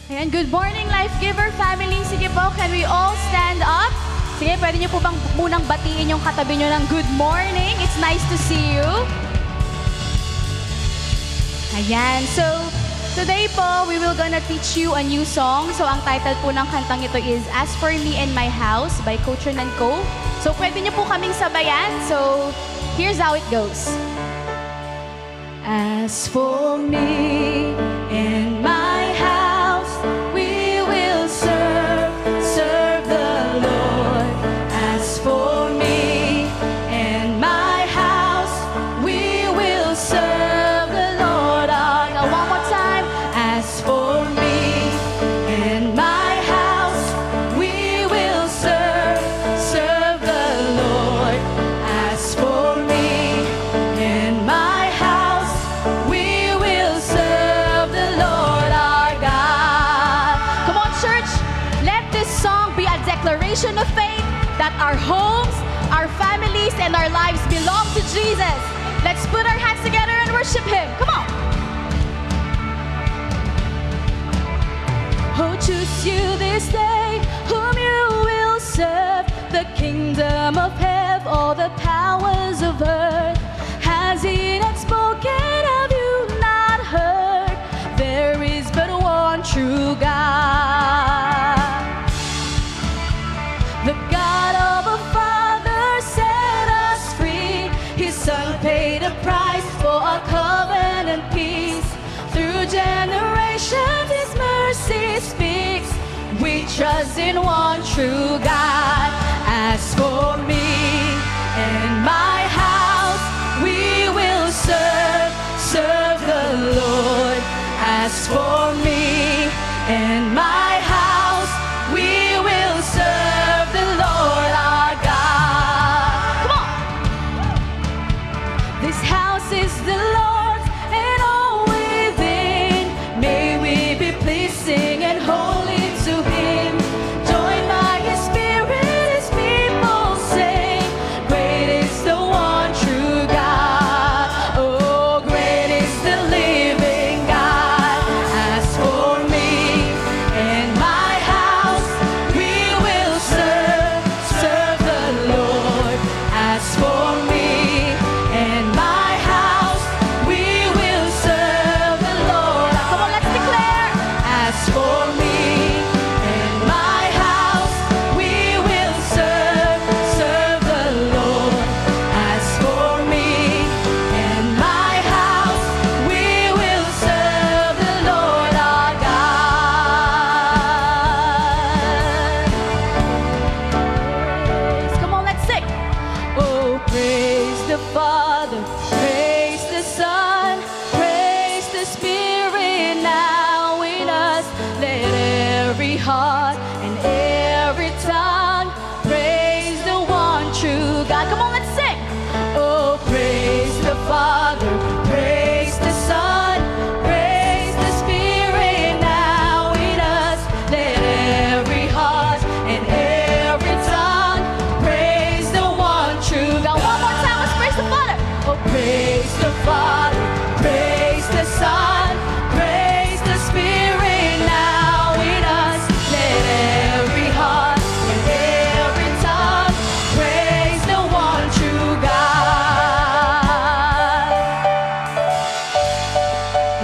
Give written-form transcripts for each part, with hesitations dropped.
Ayan, good morning, Life Giver family. Sige po, can we all stand up? Sige, pwede niyo po bang munang batiin yung katabi niyo ng good morning? It's nice to see you. Ayan, so today po, we will gonna teach you a new song. So ang title po ng kantang ito is As For Me and My House by Coach and Co. So pwede niyo po kaming sabayan. So here's how it goes. As for me and my house, we will serve the Lord. As for me and my house, we will serve the Lord. Now one more time. As for me and my house, we will serve the Lord. As for me and my house, we will serve the Lord our God. Come on, church. Let this song be a declaration of faith that our homes, our families, and our lives belong to Jesus. Let's put our hands together and worship Him. Come on. Oh, choose you this day whom you will serve. The kingdom of heaven, all the powers of earth. Has He not spoken? Have you not heard? There is but one true God. The God of a Father set us free. His Son paid a price for our covenant peace. Through generations His mercy speaks. We trust in one true God. As for me and my house, we will serve the Lord. As for me and my house, we will serve the Lord our God. Come on. This house is the Lord's and all within. May we be pleasing and holy to Him. Joined by His Spirit, His people sing. Great is the one true God. Oh, great is the living God. As for me and my house, we will serve the Lord. As for me and my house, we will serve the Lord. Come on, let's declare. As for me and my house, we will serve the Lord. As for me and my house, we will serve the Lord our God. Come on, let's sing. Oh, praise the Father, praise the Son, praise the Spirit now in us. Let every heart and every tongue praise the one true God. Come on, let's sing. Oh, praise the Father, praise the Son, praise the Spirit now in us. Let every heart and every tongue praise the one true God. One more time, let's praise the Father. Oh, praise the Father, praise the Son, praise the Spirit now in us. Let every heart and every tongue praise the one true God.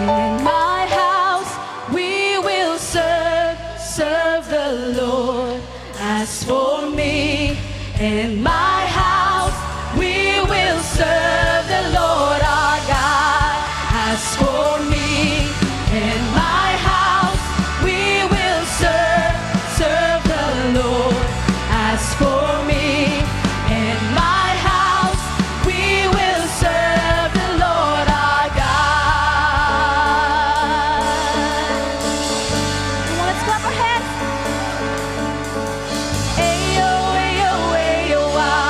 In my house, we will serve the Lord. As for me and my house, we will serve the Lord our God. As for me and my house, we will serve the Lord. As for me and my house, we will serve the Lord our God. Come on, let's clap our hands. Ayo, ayo, ayo, ah.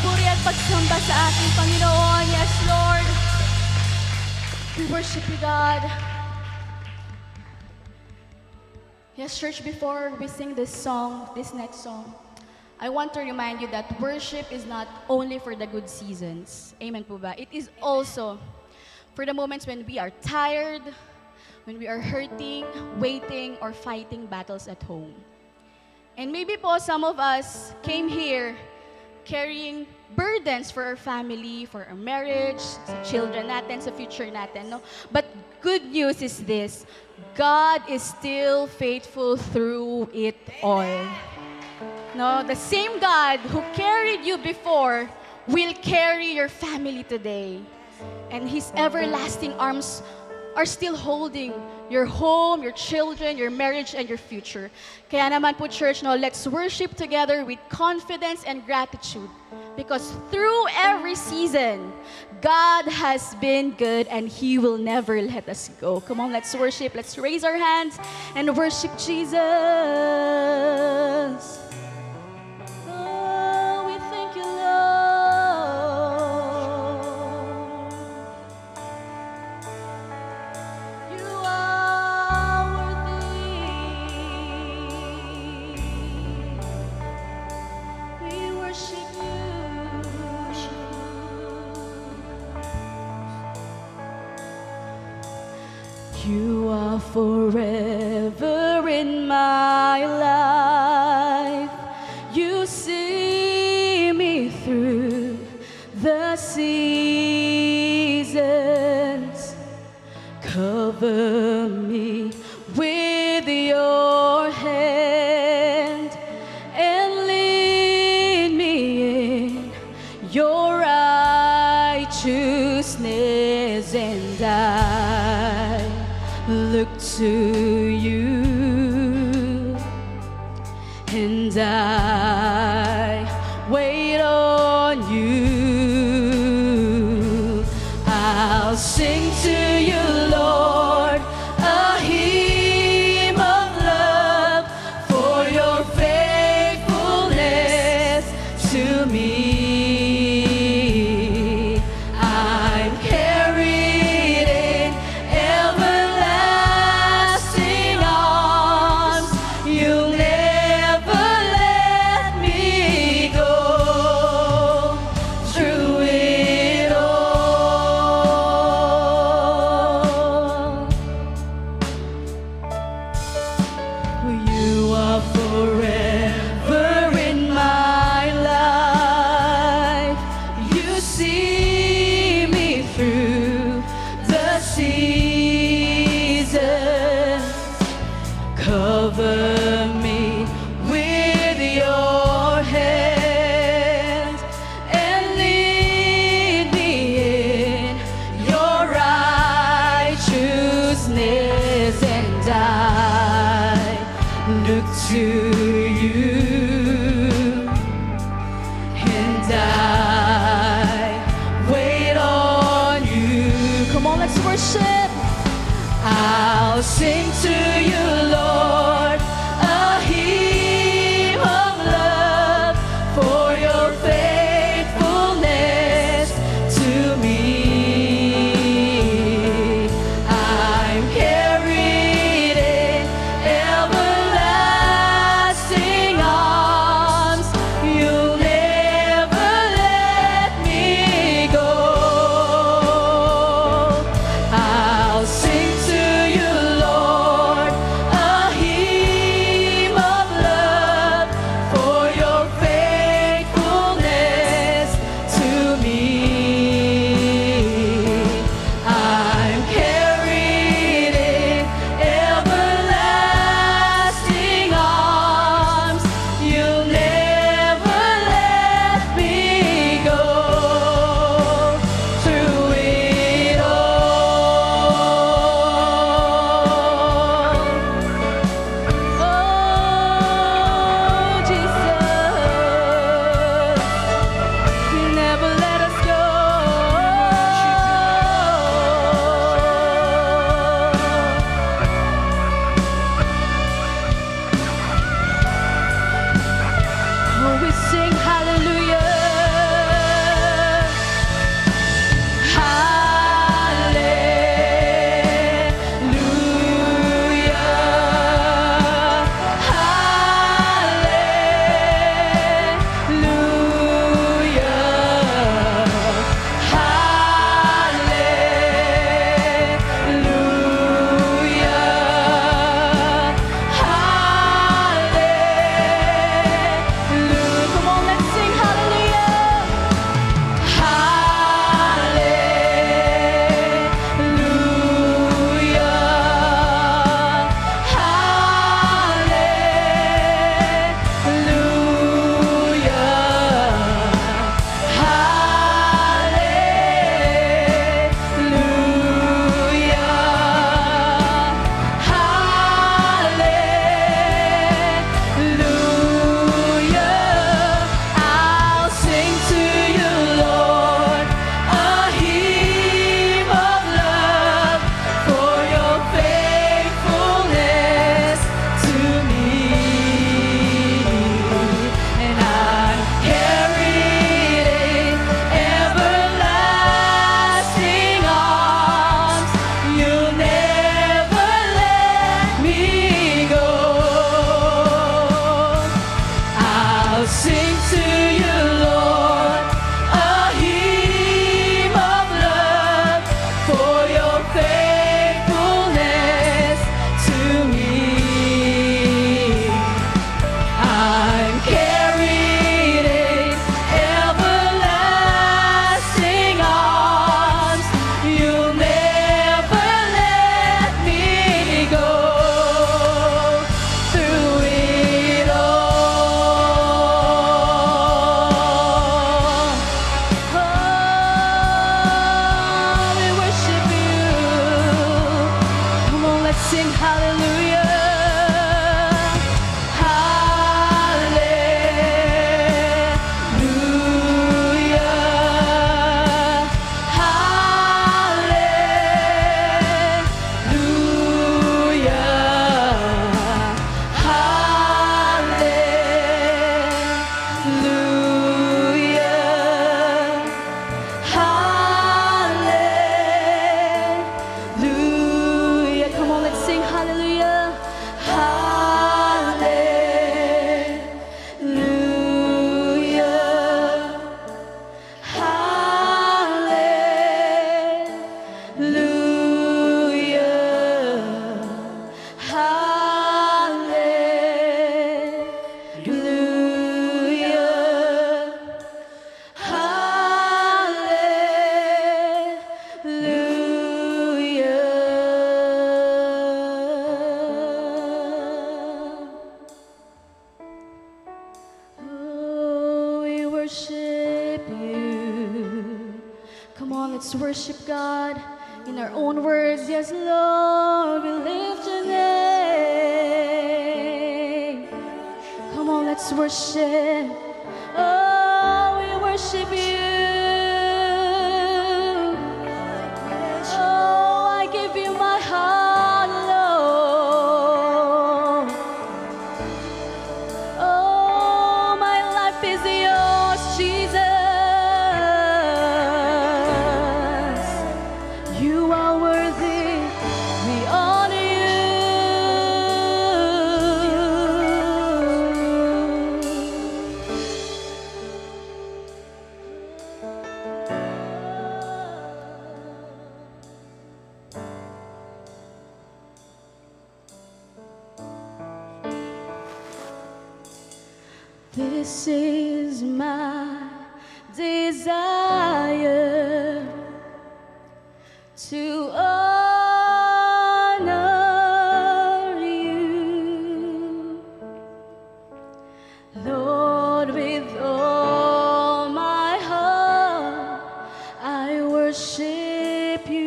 papuri at pagsamba sa ating Panginoon. Yes, Lord. We worship you, God. Yes, church, before we sing this song, this next song, I want to remind you that worship is not only for the good seasons. Amen po ba? It is also for the moments when we are tired, when we are hurting, waiting, or fighting battles at home. And maybe po some of us came here carrying burdens for our family, for our marriage, sa children natin, sa future natin, no? But good news is this: God is still faithful through it all. No, the same God who carried you before will carry your family today. And His everlasting arms are still holding your home, your children, your marriage, and your future. Kaya naman po, church, no, let's worship together with confidence and gratitude. Because through every season, God has been good and He will never let us go. Come on, let's worship. Let's raise our hands and worship Jesus. Oh, we thank you, Lord. You are worthy. We worship you. You are forever in my life. You see me through the seasons. Cover me with your hand and lead me in your righteousness, and I look to you, and I wait on you. I'll sing to you, Lord, a hymn of love for your faithfulness to me. I'm carried in everlasting arms. You'll never let me go. Through it all, you are forever in my life. You see me through the seasons. Cover me with your hand and lead me in your righteousness, and I look to you, and I wait on you. Come on, let's worship. I'll sing to you, Lord, a hymn of love for your faithfulness to me. I'm carried in everlasting arms. You'll never let me go. I'll sing to you, Lord, a on, let's worship God in our own words. Yes, Lord, we lift your name. Come on, let's worship. Oh, we worship you. Oh, I give you my heart, Lord. Oh, my life is yours, Jesus. You are worthy. We honor This is my desire to honor you, Lord, with all my heart. I worship you.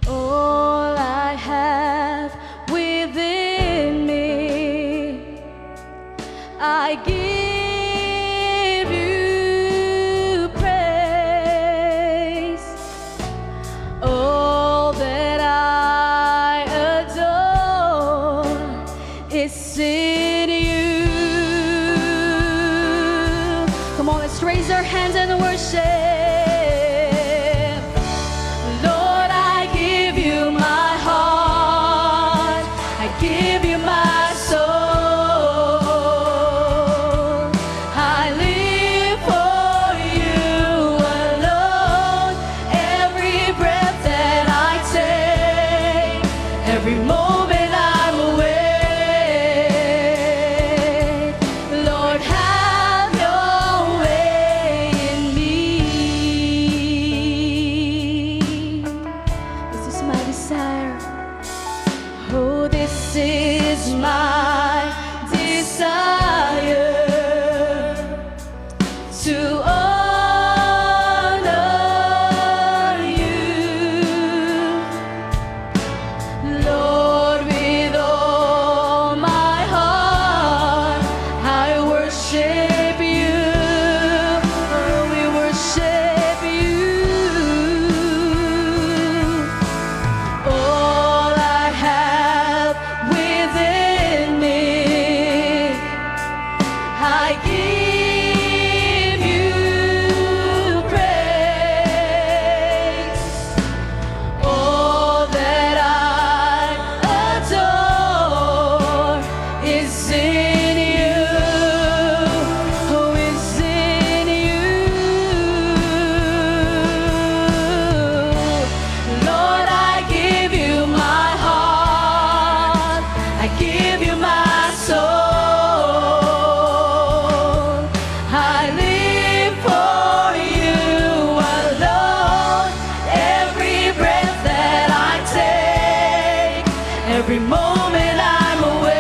All I have within me, I give you praise. All that I adore is in you. Come on, let's raise our hands and worship. Lord, I give you my heart. I give you my soul. I live for you alone. Every breath that I take, every moment I'm awake. Lord, have your way in me. This is my desire. Oh, this is my desire to honor you, Lord, with all my heart. I worship you. Oh, we worship you. All I have within me, I give you praise. All that I adore is in you. Oh, it's in you. Lord, I give you my heart. I give you my soul. I live for you alone. Every breath that I take, every moment I'm awake.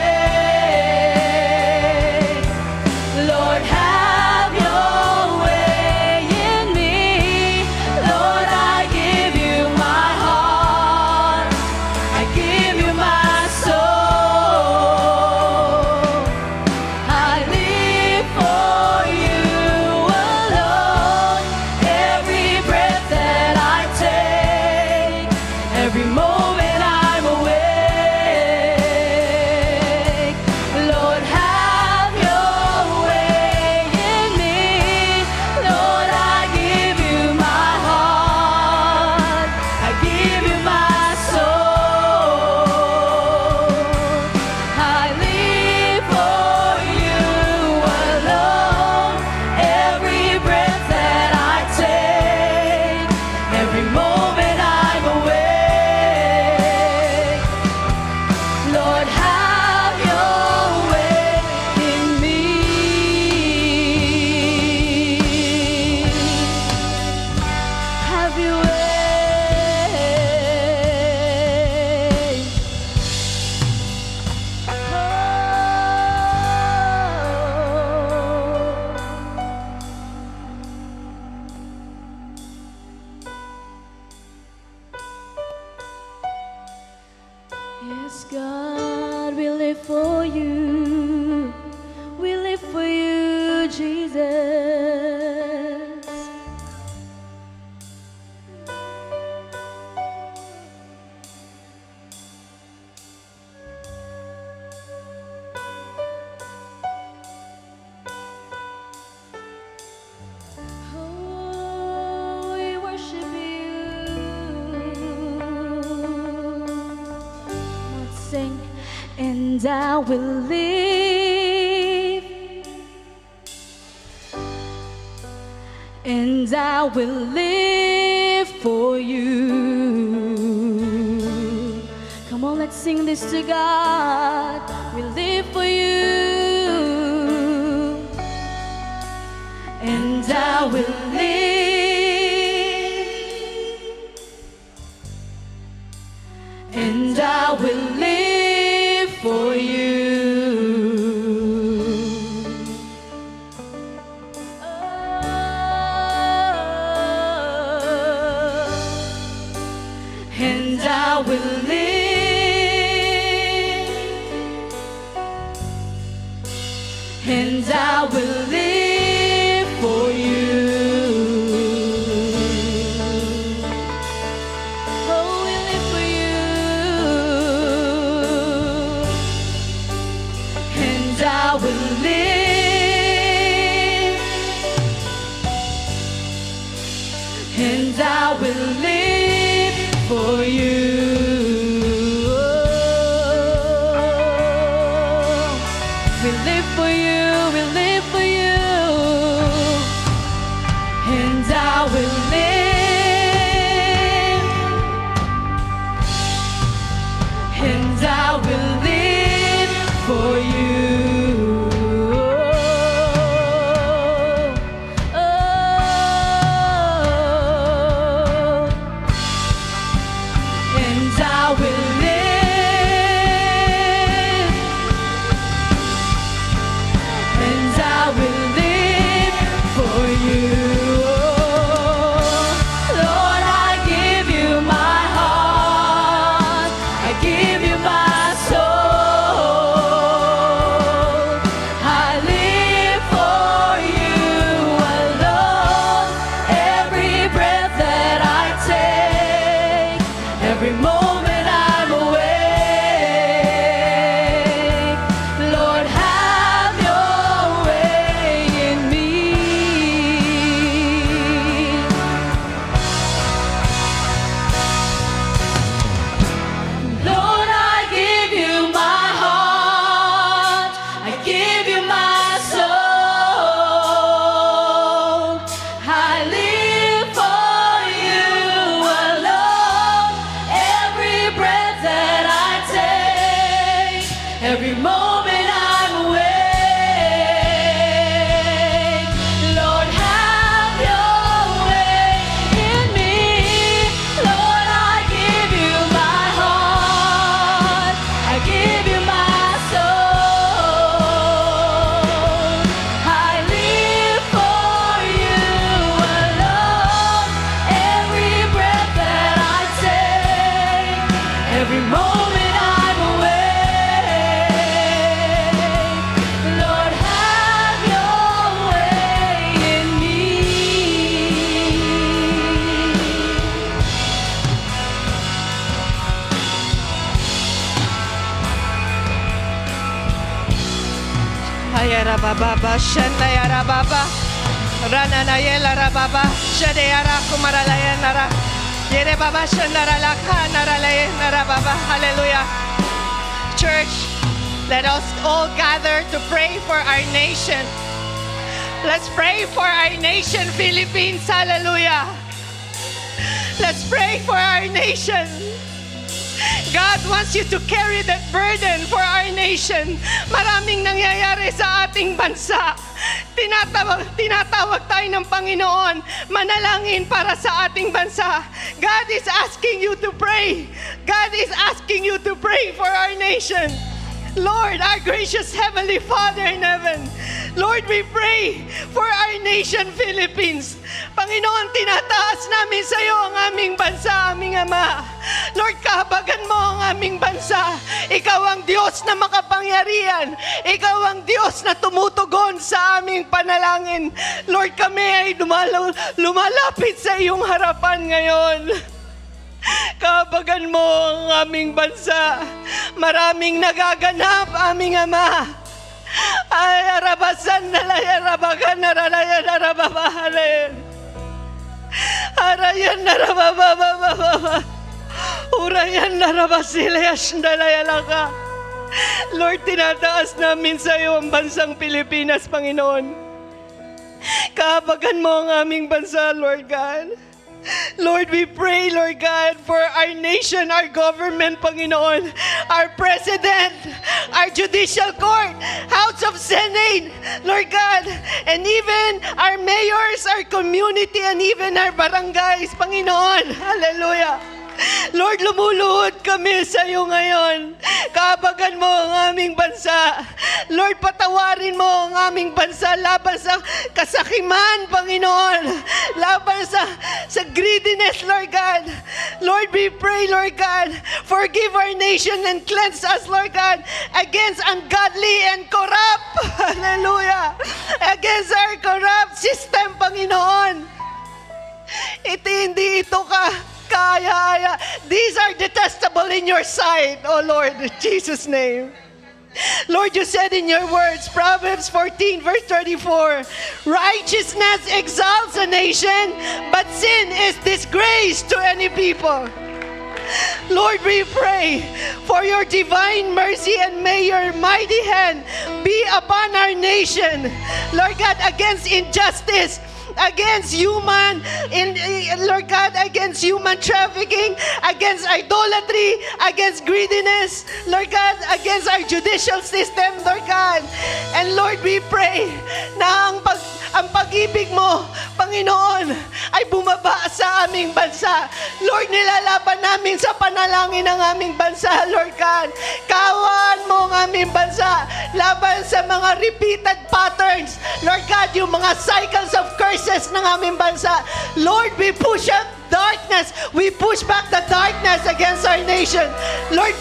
and I will live, and I will live for you. Come on, let's sing this to God. We live for you, and I will live, and I will live for you. And I will live, and I will live for you. Oh, we live for you, and I will live, and I will live for you. We live for you, we live for you, and I will live, and I will live for you. Oh, and I will live, and I will live for you. Lord, I give you my heart, I give you my soul. I live for you alone. Every breath that I take, every moment I'm awake, Lord, have your way in me. Lord, I give you my heart, I give you my soul. I live for you alone. Every breath that I take, every moment I'm awake, Lord, have your way in me. Lord, I give you my heart, I give you my soul. I live for you alone. Every breath that I take, every moment I'm awake, Lord, have your way in me. Ayara baba, shandayara baba, rana nayela rababa, shadayara kumaralayan nara, yere baba shandara laka naralayan nara baba. Hallelujah. Church, let us all gather to pray for our nation. Let's pray for our nation, Philippines. Hallelujah. Let's pray for our nation. God wants you to carry that burden for our nation. Maraming nangyayari sa ating bansa. Tinatawag tayo ng Panginoon, manalangin para sa ating bansa. God is asking you to pray. God is asking you to pray for our nation. Lord, our gracious Heavenly Father in heaven, Lord, we pray for our nation, Philippines. Panginoon, tinataas namin sa iyo ang aming bansa, aming Ama. Lord, kahabagan mo ang aming bansa. Ikaw ang Diyos na makapangyarihan. Ikaw ang Diyos na tumutugon sa aming panalangin. Lord, kami ay lumalapit sa iyong harapan ngayon. Kahabagan mo ang aming bansa. Maraming nagaganap, aming Ama. Ay, arabasan na laya, arabagan na ralaya, arababahalen. Arayan na rabababababa. Urayan na rabasilayas na laya laka. Lord, tinataas namin sa iyo ang bansang Pilipinas, Panginoon. Kaabagan mo ang aming bansa, Lord God. Lord, we pray, Lord God, for our nation, our government, Panginoon, our president, our judicial court, House of Senate, Lord God, and even our mayors, our community, and even our barangays, Panginoon. Hallelujah. Lord, lumuluhod kami sa iyo ngayon. Kaabagan mo ang aming bansa. Lord, patawarin mo ang aming bansa laban sa kasakiman, Panginoon. Laban sa greediness, Lord God. Lord, we pray, Lord God, forgive our nation and cleanse us, Lord God, against ungodly and corrupt, hallelujah, against our corrupt system, Panginoon. Hindi ito kaya. These are detestable in your sight, oh Lord, in Jesus' name. Lord, you said in your words, Proverbs 14, verse 34, righteousness exalts a nation, but sin is disgrace to any people. Lord, we pray for your divine mercy and may your mighty hand be upon our nation. Lord God, against injustice, against human, Lord God, against human trafficking, against idolatry, against greediness, Lord God, against our judicial system, Lord God. And Lord, we pray na ang pag-ibig mo, Panginoon, ay bumaba sa aming bansa. Lord, nilalaban namin sa panalangin ng aming bansa, Lord God. Kawan mo ang aming bansa laban sa mga repeated patterns, Lord God, yung mga cycles of curses ng aming bansa. Lord, we push up darkness. We push back the darkness against our nation. Lord,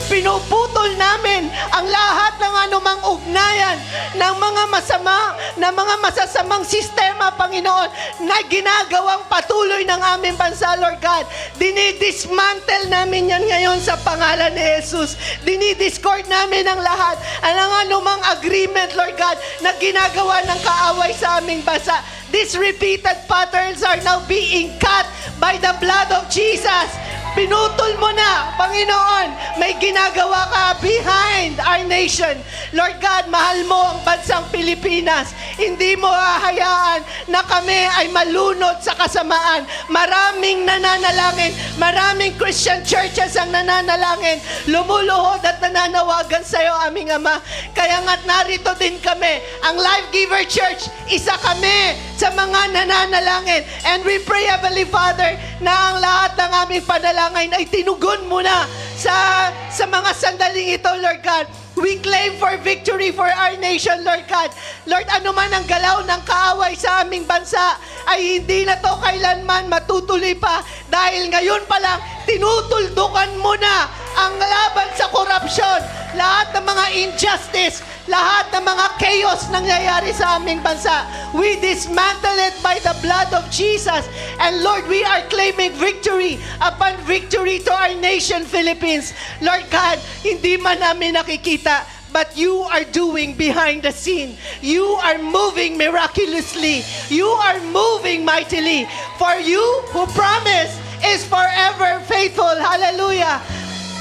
pinuputol namin ang lahat ng anumang ugnayan ng mga masasamang sistema, Panginoon, na ginagawang patuloy ng aming bansa, Lord God. Dinidismantle namin yan ngayon sa pangalan ni Jesus. Dinidiscord namin ang lahat. Ang anumang agreement, Lord God, na ginagawa ng kaaway sa aming bansa. These repeated patterns are now being cut by the blood of Jesus. Pinutol mo na, Panginoon, may ginagawa ka behind our nation. Lord God, mahal mo ang bansang Pilipinas. Hindi mo hahayaan na kami ay malunod sa kasamaan. Maraming nananalangin, maraming Christian churches ang nananalangin, lumuluhod at nananawagan sa iyo, aming Ama. Kaya nga't narito din kami, ang Life Giver Church, isa kami sa mga nananalangin. And we pray, Heavenly Father, na ang lahat ng aming panalangin ay tinugon mo na sa mga sandaling ito, Lord God. We claim for victory for our nation, Lord God. Lord, ano man ang galaw ng kaaway sa aming bansa ay hindi na to kailanman matutuloy pa dahil ngayon pa lang tinutuldukan mo na ang laban sa korupsyon, lahat ng mga injustice, lahat ng mga chaos nangyayari sa aming bansa. We dismantle it by the blood of Jesus. And Lord, we are claiming victory upon victory to our nation, Philippines. Lord God, hindi man namin nakikita, but you are doing behind the scene. You are moving miraculously. You are moving mightily. For you who promised is forever faithful. Hallelujah.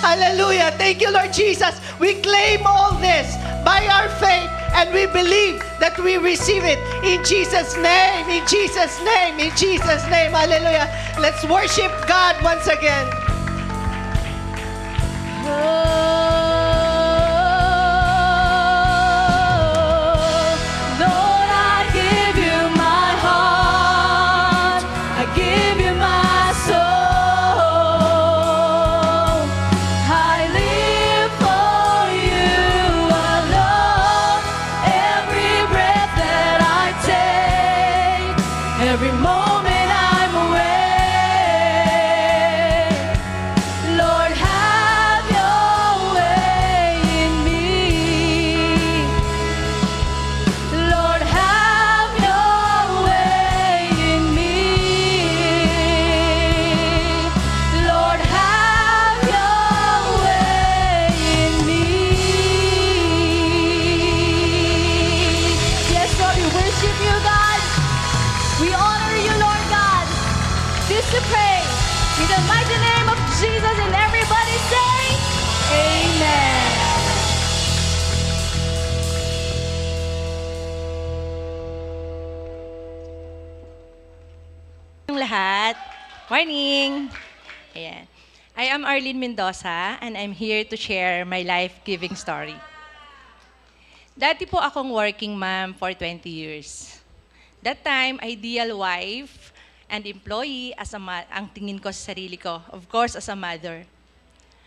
Hallelujah. Thank you, Lord Jesus. We claim all this by our faith and we believe that we receive it in Jesus' name, in Jesus' name, in Jesus' name. Hallelujah. Let's worship God once again. Lord, I give you my heart. I give you my soul. I live for you alone. Every breath that I take, every moment I'm awake. Lord, have your way in me. Lord, have your way in me. Lord, have your way in me. Yes, Lord, we worship you, God. We honor you, Lord God. This to pray in the mighty name of Jesus, and everybody say, Amen. Ang lahat. Morning! Ayan. I am Arlene Mendoza and I'm here to share my life-giving story. Dati po akong working mom for 20 years. That time, ideal wife and employee as ang tingin ko sa sarili ko, of course, as a mother.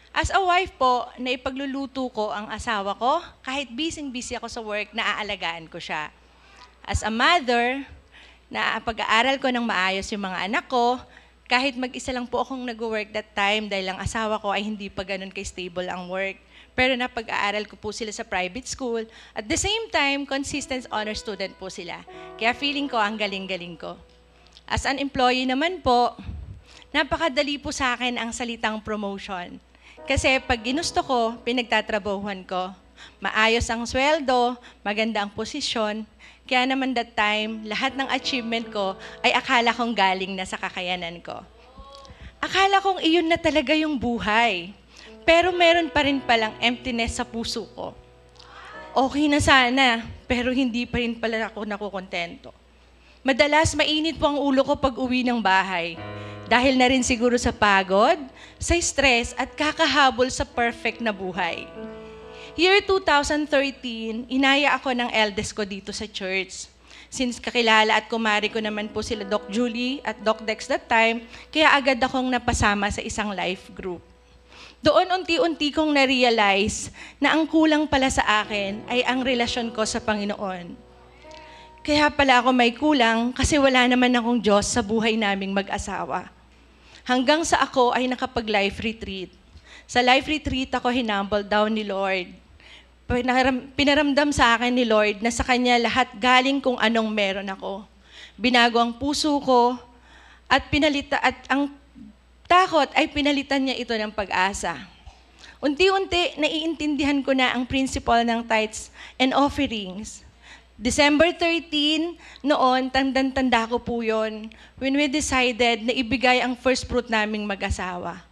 As a wife po, naipagluluto ko ang asawa ko, kahit busy-busy ako sa work, naaalagaan ko siya. As a mother, na pag-aaral ko ng maayos yung mga anak ko, kahit mag-isa lang po akong nag-work that time dahil ang asawa ko ay hindi pa ganun ka-stable ang work. Pero napag-aaral ko po sila sa private school. At the same time, consistent honor student po sila. Kaya feeling ko ang galing-galing ko. As an employee naman po, napakadali po sa akin ang salitang promotion. Kasi pag ginusto ko, pinagtatrabahuhan ko. Maayos ang sweldo, maganda ang posisyon. Kaya naman that time, lahat ng achievement ko ay akala kong galing na sa kakayanan ko. Akala kong iyon na talaga yung buhay. Pero meron pa rin palang emptiness sa puso ko. Okay na sana, pero hindi pa rin pala ako nakukontento. Madalas mainit po ang ulo ko pag uwi ng bahay. Dahil na rin siguro sa pagod, sa stress at kakahabol sa perfect na buhay. Year 2013, inaya ako ng eldest ko dito sa church. Since kakilala at kumari ko naman po sila Doc Julie at Doc Dex that time, kaya agad akong napasama sa isang life group. Doon unti-unti kong na-realize na ang kulang pala sa akin ay ang relasyon ko sa Panginoon. Kaya pala ako may kulang kasi wala naman akong Diyos sa buhay naming mag-asawa. Hanggang sa ako ay nakapag-life retreat. Sa life retreat ako hinumble down ni Lord. Pinaramdam sa akin ni Lord na sa Kanya lahat galing kung anong meron ako. Binago ang puso ko at ang takot ay pinalitan niya ito ng pag-asa. Unti-unti, naiintindihan ko na ang principle ng tithes and offerings. December 13, noon, tandang-tanda ko po yun, when we decided na ibigay ang first fruit naming mag-asawa.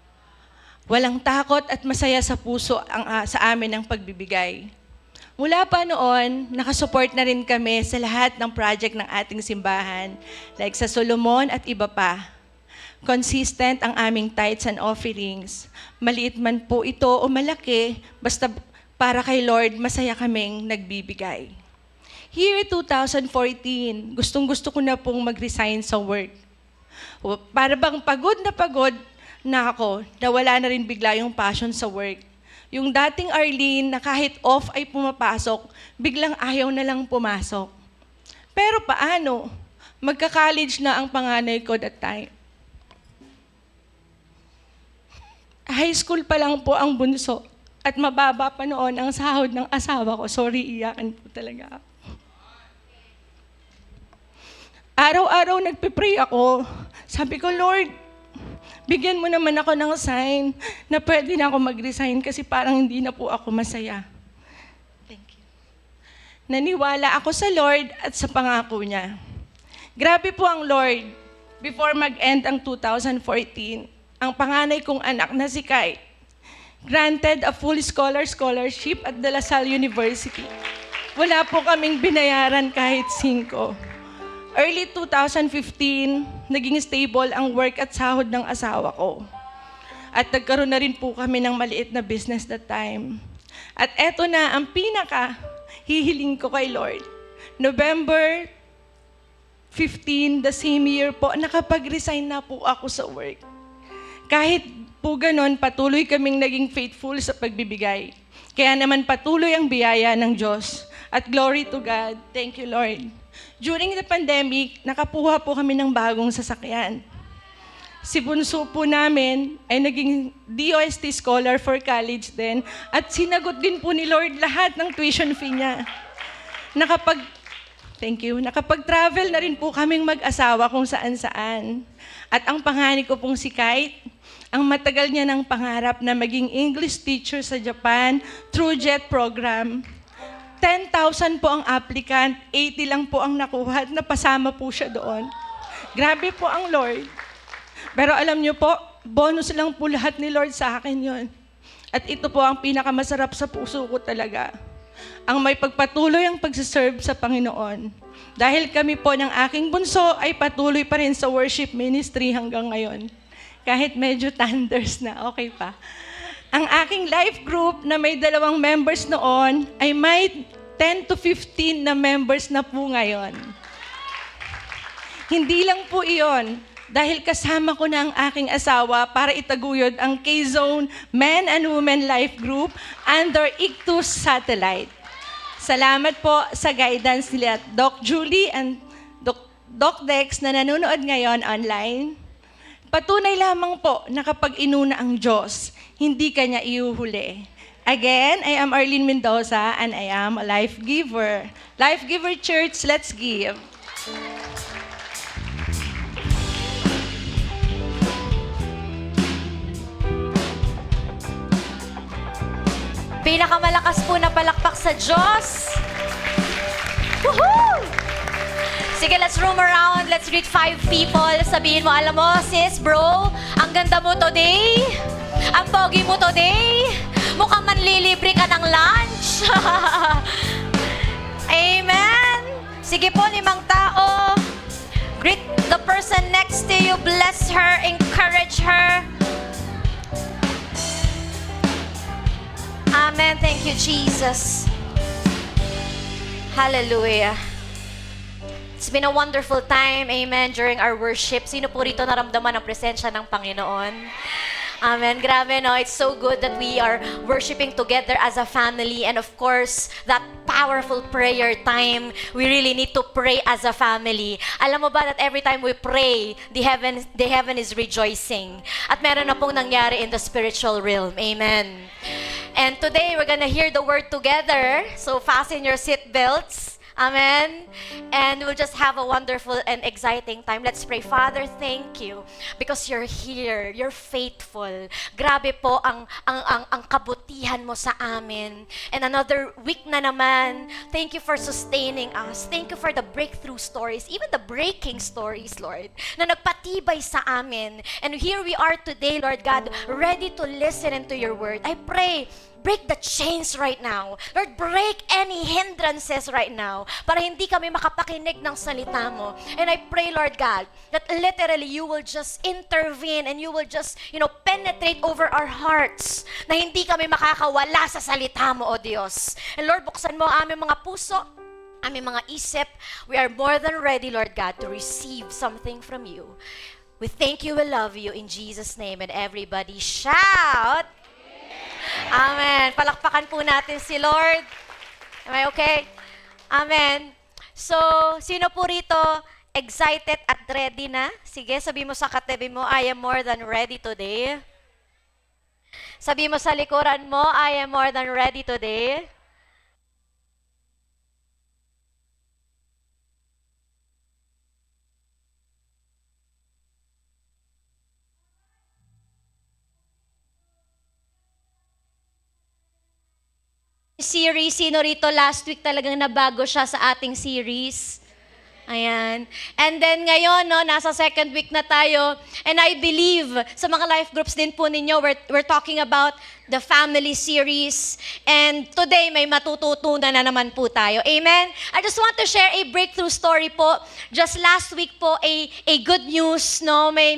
Walang takot at masaya sa puso sa amin ang pagbibigay. Mula pa noon, nakasupport na rin kami sa lahat ng project ng ating simbahan, like sa Solomon at iba pa. Consistent ang aming tithes and offerings. Maliit man po ito o malaki, basta para kay Lord, masaya kaming nagbibigay. Year 2014, gustong-gusto ko na pong mag-resign sa work. Para bang pagod na ako, nawala na rin bigla yung passion sa work. Yung dating Arlene na kahit off ay pumapasok, biglang ayaw na lang pumasok. Pero paano? Magka-college na ang panganay ko that time. High school pa lang po ang bunso at mababa pa noon ang sahod ng asawa ko. Sorry, iyakan po talaga ako. Araw-araw nagpe-pray ako. Sabi ko, Lord, bigyan mo naman ako ng sign na pwede na ako mag-resign kasi parang hindi na po ako masaya. Thank you. Naniwala ako sa Lord at sa pangako niya. Grabe po ang Lord. Before mag-end ang 2014, ang panganay kong anak na si Kai, granted a full scholarship at De La Salle University. Wala po kaming binayaran kahit 5. Early 2015, naging stable ang work at sahod ng asawa ko. At nagkaroon na rin po kami ng maliit na business that time. At eto na ang hihiling ko kay Lord. November 15, the same year po, nakapag-resign na po ako sa work. Kahit po ganon, patuloy kaming naging faithful sa pagbibigay. Kaya naman patuloy ang biyaya ng Diyos. At glory to God. Thank you, Lord. During the pandemic, nakapuha po kami ng bagong sasakyan. Si bunso po namin ay naging DOST scholar for college din at sinagot din po ni Lord lahat ng tuition fee niya. Nakapag-travel na rin po kaming mag-asawa kung saan-saan. At ang panganay ko pong si Kite, ang matagal niya ng pangarap na maging English teacher sa Japan through JET program. 10,000 po ang applicant, 80 lang po ang nakuha at napasama po siya doon. Grabe po ang Lord. Pero alam niyo po, bonus lang po lahat ni Lord sa akin yon. At ito po ang pinakamasarap sa puso ko talaga. Ang may pagpatuloy ang pagsiserve sa Panginoon. Dahil kami po ng aking bunso ay patuloy pa rin sa worship ministry hanggang ngayon. Kahit medyo thunders na, okay pa. Ang aking life group na may 2 members noon ay may 10 to 15 na members na po ngayon. Hindi lang po iyon, dahil kasama ko na ang aking asawa para itaguyod ang K-Zone Men and Women Life Group under Ictus Satellite. Salamat po sa guidance nila Doc Julie and Doc Dex na nanonood ngayon online. Patunay lamang po na kapag inuna ang Diyos, hindi kanya iuhuli. Again, I am Arlene Mendoza and I am a life giver. Life Giver Church, let's give. Pinakamalakas po na palakpak sa Diyos. Woohoo! Sige, let's roam around. Let's greet 5 people. Sabihin mo, alam mo, sis, bro, ang ganda mo today. Ang pogi mo today. Mukhang manlilibre ka ng lunch. Amen. Sige po, 5 tao. Greet the person next to you. Bless her. Encourage her. Amen. Thank you, Jesus. Hallelujah. It's been a wonderful time, amen, during our worship. Sino po rito naramdaman ang presensya ng Panginoon? Amen. Grabe, no? It's so good that we are worshiping together as a family. And of course, that powerful prayer time, we really need to pray as a family. Alam mo ba that every time we pray, the heaven is rejoicing. At meron na pong nangyari in the spiritual realm. Amen. And today, we're gonna hear the word together. So fasten your seatbelts. Amen. And we'll just have a wonderful and exciting time. Let's pray. Father, thank you because you're here. You're faithful. Grabe po ang kabutihan mo sa amin. And another week na naman. Thank you for sustaining us. Thank you for the breakthrough stories, even the breaking stories, Lord, na nagpatibay sa amin. And here we are today, Lord God, ready to listen into your word. I pray, break the chains right now. Lord, break any hindrances right now para hindi kami makapakinig ng salita mo. And I pray, Lord God, that literally you will just intervene and you will just, penetrate over our hearts na hindi kami makakawala sa salita mo, O Diyos. And Lord, buksan mo ang aming mga puso, aming mga isip. We are more than ready, Lord God, to receive something from you. We thank you, we love you, in Jesus' name. And everybody shout, Amen. Palakpakan po natin si Lord. Am I okay? Amen. So, sino po rito excited at ready na? Sige, sabi mo sa katabi mo, I am more than ready today. Sabi mo sa likuran mo, I am more than ready today. Series, sino rito last week talagang nabago siya sa ating series? Ayan. And then ngayon, nasa 2nd week na tayo. And I believe, sa mga life groups din po ninyo, we're talking about the family series. And today, may matututunan na naman po tayo. Amen? I just want to share a breakthrough story po. Just last week po, a good news, no? May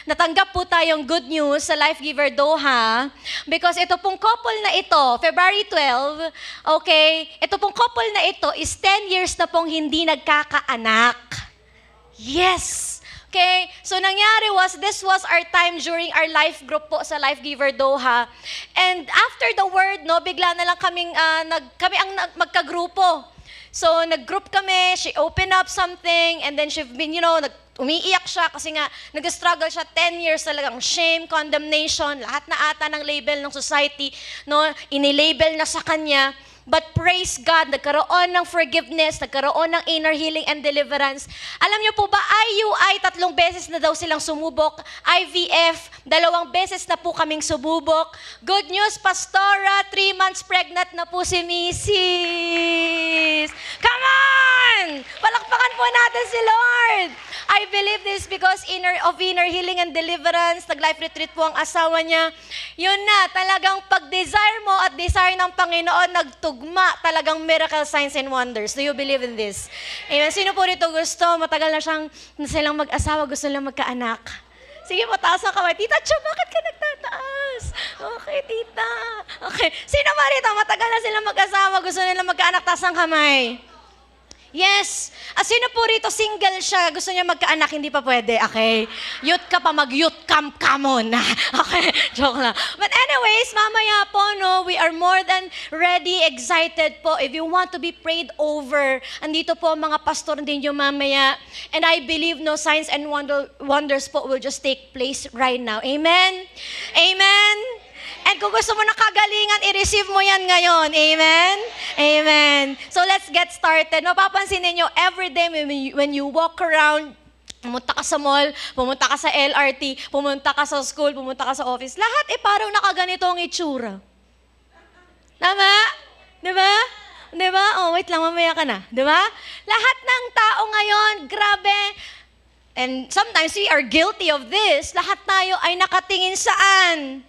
natanggap po tayong good news sa Life Giver Doha. Because ito pong couple na ito, February 12, okay, ito pong couple na ito is 10 years na pong hindi nagkakaanak. Yes! Okay, so nangyari this was our time during our life group po sa Life Giver Doha. And after the word, bigla na lang kami ang magkagrupo. So nag-group kami, she opened up something, and then she've been, umiiyak siya kasi nga nag-struggle siya 10 years talagang shame, condemnation, lahat na ata ng label ng society, inilabel na sa kanya. But praise God, nagkaroon ng forgiveness, nagkaroon ng inner healing and deliverance. Alam niyo po ba, IUI, 3 beses na daw silang sumubok. IVF, 2 beses na po kaming sumubok. Good news, Pastora, 3 months pregnant na po si Mrs. Come on! Palakpakan po natin si Lord. I believe this because inner healing and deliverance, nag-life retreat po ang asawa niya. yun na, talagang pag-desire mo at desire ng Panginoon, nagtugma, talagang miracle signs and wonders. Do you believe in this? Amen. Sino po rito gusto, matagal na silang mag-asawa, gusto nilang magkaanak? Sige po, taas ang kamay. Tita Cho, bakit ka nagtataas? Okay, tita. Okay. Sino ba rito, matagal na silang mag-asawa, gusto nilang magkaanak, taas ang kamay? Yes. Sino po rito, single siya, gusto niya magkaanak, hindi pa pwede, okay? Youth ka pa, mag-youth camp ka muna. Okay, joke lang. But anyways, mamaya po, no, we are more than ready, excited po. If you want to be prayed over, andito po mga pastor din yung mamaya. And I believe no signs and wonders po will just take place right now. Amen? Amen? And kung gusto mo na kagalingan, i-receive mo yan ngayon. Amen? Amen. So let's get started. Mapapansin ninyo, every day when you walk around, pumunta ka sa mall, pumunta ka sa LRT, pumunta ka sa school, pumunta ka sa office, lahat parang nakaganito ang itsura. Tama? Diba? Diba? Oh, wait lang, mamaya ka na. Diba? Lahat ng tao ngayon, grabe. And sometimes we are guilty of this. Lahat tayo ay nakatingin saan?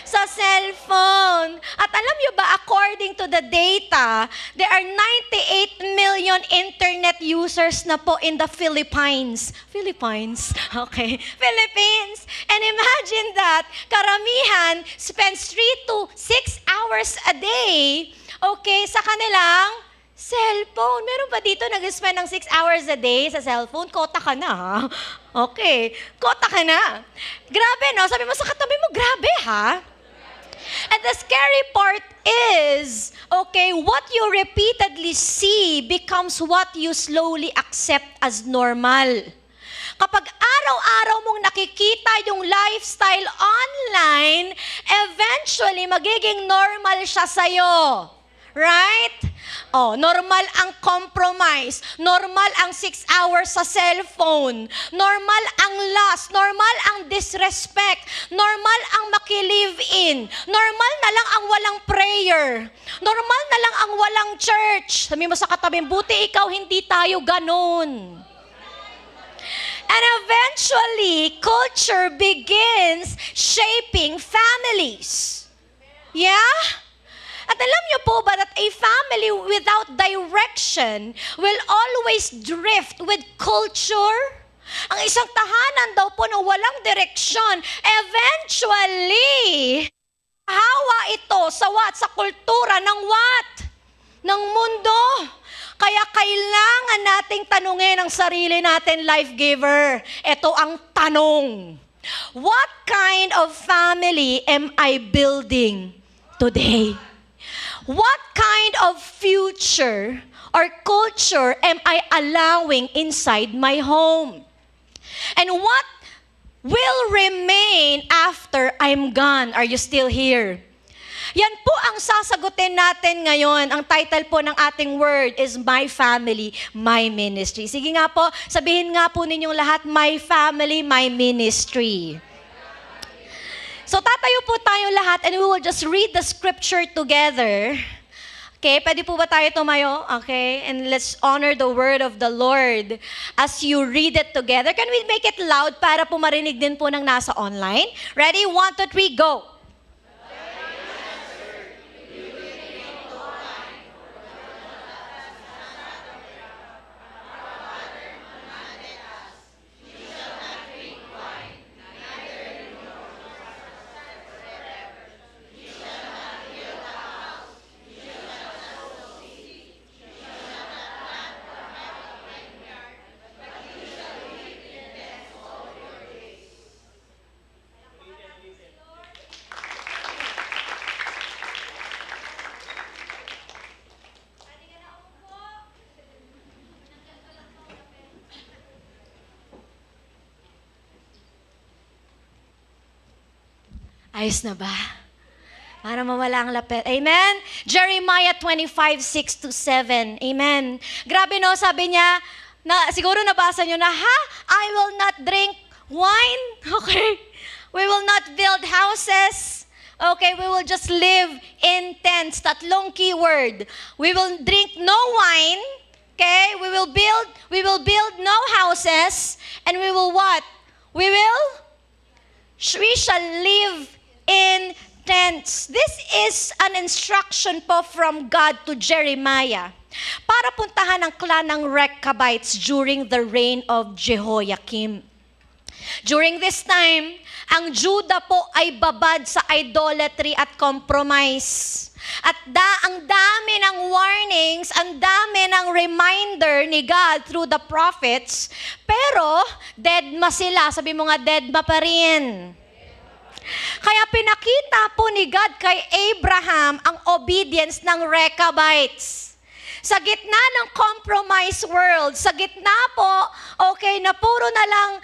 Sa cellphone. At alam nyo ba, according to the data, there are 98 million internet users na po in the Philippines. Philippines? Okay. Philippines. And imagine that, karamihan spends 3 to 6 hours a day, okay, sa kanilang cellphone. Meron ba dito nag-spend ng 6 hours a day sa cellphone? Kota ka na, ha? Okay. Kota ka na. Grabe, no? Sabi mo sa katabi mo, grabe, ha? And the scary part is, okay, what you repeatedly see becomes what you slowly accept as normal. Kapag araw-araw mong nakikita yung lifestyle online, eventually magiging normal siya sa'yo. Right? Oh, normal ang compromise. Normal ang 6 hours sa cellphone. Normal ang lust. Normal ang disrespect. Normal ang makilive-in. Normal na lang ang walang prayer. Normal na lang ang walang church. Sabi mo sa katabi, buti ikaw, hindi tayo ganun. And eventually, culture begins shaping families. Yeah? At alam niyo po ba that a family without direction will always drift with culture? Ang isang tahanan daw po na walang direksyon, eventually, hawa ito sa what? Sa kultura ng what? Ng mundo. Kaya kailangan nating tanungin ang sarili natin, life giver. Ito ang tanong. What kind of family am I building today? What kind of future or culture am I allowing inside my home? And what will remain after I'm gone? Are you still here? Yan po ang sasagutin natin ngayon. Ang title po ng ating word is My Family, My Ministry. Sige nga po, sabihin nga po ninyong lahat, My Family, My Ministry. So tatayo po tayo lahat and we will just read the scripture together. Okay, pwede po ba tayo tumayo? Okay, and let's honor the word of the Lord as you read it together. Can we make it loud para po marinig din po ng nasa online? Ready? 1, 2, 3, go! Ayos na ba? Para mawala ang lapet. Amen? Jeremiah 25:6-7. Amen. Grabe no, sabi niya, siguro nabasa niyo na, I will not drink wine. Okay. We will not build houses. Okay, we will just live in tents. Tatlong keyword. We will drink no wine. Okay? We will build no houses. And we will what? We shall live in tents. This is an instruction po from God to Jeremiah para puntahan ang clan ng Rechabites during the reign of Jehoiakim. During this time, ang Judah po ay babad sa idolatry at compromise. At ang dami ng warnings, ang dami ng reminder ni God through the prophets, pero deadma sila. Sabi mo nga, deadma pa rin. Kaya pinakita po ni God kay Abraham ang obedience ng Rechabites. Sa gitna ng compromise world, sa gitna po, okay, na puro na lang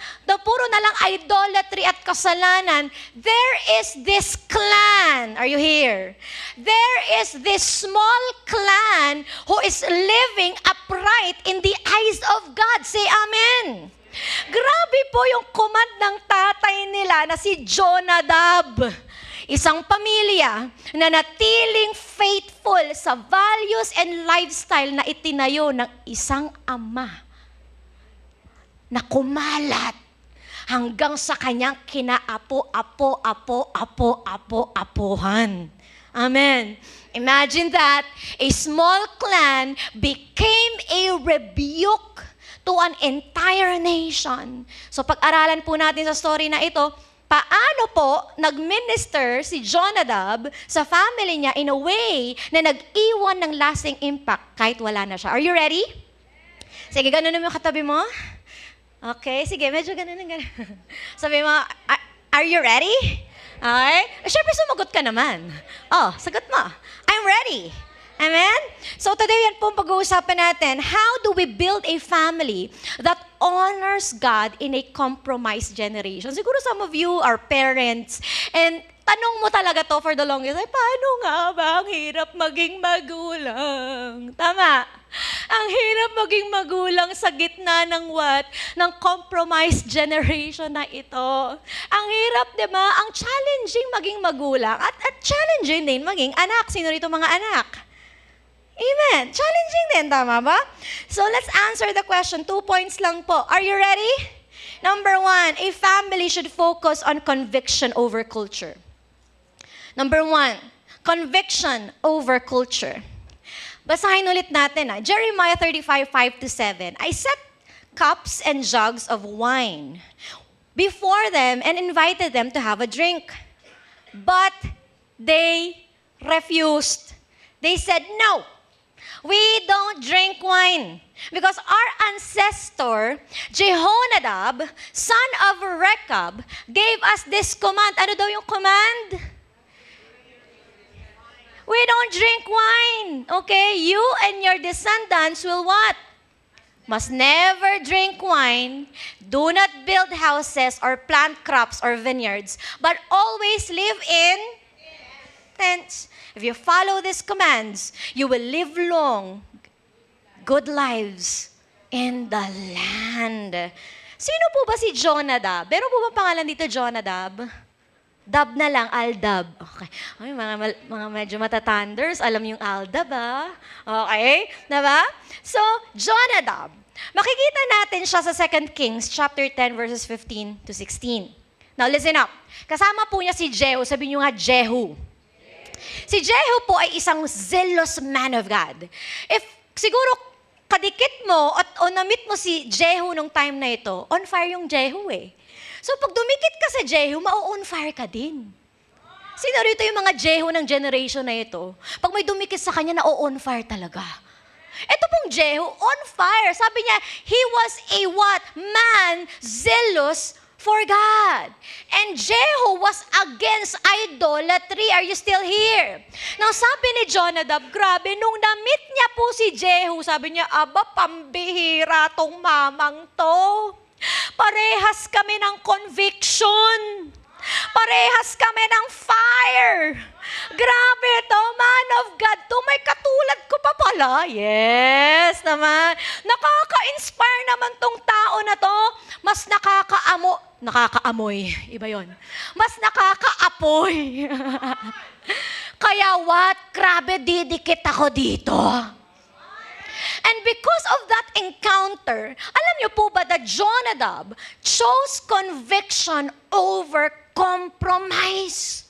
idolatry at kasalanan, there is this clan. Are you here? There is this small clan who is living upright in the eyes of God. Say amen. Grabe po yung command ng tatay nila na si Jonadab. Isang pamilya na natiling faithful sa values and lifestyle na itinayo ng isang ama na kumalat hanggang sa kanyang kinaapo-apo-apo-apo-apo-apohan. Amen. Imagine that a small clan became a rebuke to an entire nation. So pag-aralan po natin sa story na ito, paano po nag-minister si Jonadab sa family niya in a way na nag-iwan ng lasting impact kahit wala na siya. Are you ready? Sige, ganun naman yung katabi mo. Okay, sige, medyo ganun. Sabi mo, are you ready? Okay? Siyempre, sumagot ka naman. Oh, sagot mo. I'm ready. Amen? So today yan po pag-uusapan natin, how do we build a family that honors God in a compromised generation? Siguro some of you are parents and tanong mo talaga to for the longest, ay paano nga ba ang hirap maging magulang? Tama. Ang hirap maging magulang sa gitna ng what? Ng compromised generation na ito. Ang hirap, di ba? Ang challenging maging magulang at challenging din maging anak. Sino rito mga anak? Amen. Challenging din, tama ba? So let's answer the question. 2 points lang po. Are you ready? Number 1, a family should focus on conviction over culture. Number 1, conviction over culture. Basahin ulit natin. Jeremiah 35:5-7. I set cups and jugs of wine before them and invited them to have a drink. But they refused. They said, no. We don't drink wine because our ancestor, Jehonadab, son of Rechab, gave us this command. Ano daw yung command? We don't drink wine. Okay? You and your descendants will what? Must never drink wine, do not build houses or plant crops or vineyards, but always live in tents. If you follow these commands, you will live long, good lives in the land. Sino po ba si Jonadab? Meron po ba pangalan dito, Jonadab? Dab na lang, Aldab. Okay. Ay, mga medyo matatanders, alam yung Aldab, ah. Okay? Diba? So, Jonadab. Makikita natin siya sa 2 Kings chapter 10 verses 15-16. Now, listen up. Kasama po niya si Jehu. Sabi niyo nga, Jehu. Si Jehu po ay isang zealous man of God. If siguro kadikit mo o na-meet mo si Jehu nung time na ito, on fire yung Jehu eh. So pag dumikit ka sa Jehu, ma-on fire ka din. Sino rito yung mga Jehu ng generation na ito? Pag may dumikit sa kanya, na-on fire talaga. Ito pong Jehu, on fire. Sabi niya, he was a what? Man, zealous for God. And Jehu was against idolatry. Are you still here? Now, sabi ni Jonadab, grabe, nung na-meet niya po si Jehu, sabi niya, aba, pambihira tong mamang to. Parehas kami ng conviction. Parehas kami ng fire. Grabe to, man of God to. May katulad ko pa pala. Yes naman. Nakaka-inspire naman tong tao na to. Mas nakakaamoy. Iba yon. Mas nakakaapoy. Kaya what? Grabe, didikit ako dito. And because of that encounter, alam niyo po ba that Jonadab chose conviction over compromise?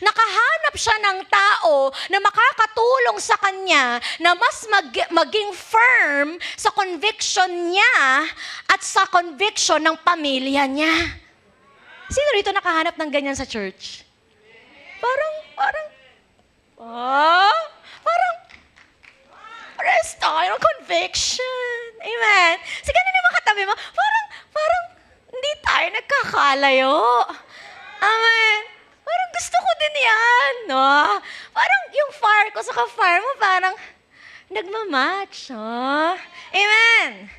Nakahanap siya ng tao na makakatulong sa kanya na mas maging firm sa conviction niya at sa conviction ng pamilya niya. Sino rito nakahanap ng ganyan sa church? Parang rest tayo ng conviction. Amen. Sige na naman katabi mo, parang hindi tayo nagkakalayo. Amen. Parang gusto ko din yan, no? Parang yung fire ko sa fire mo, parang nagmamatch, no? Amen.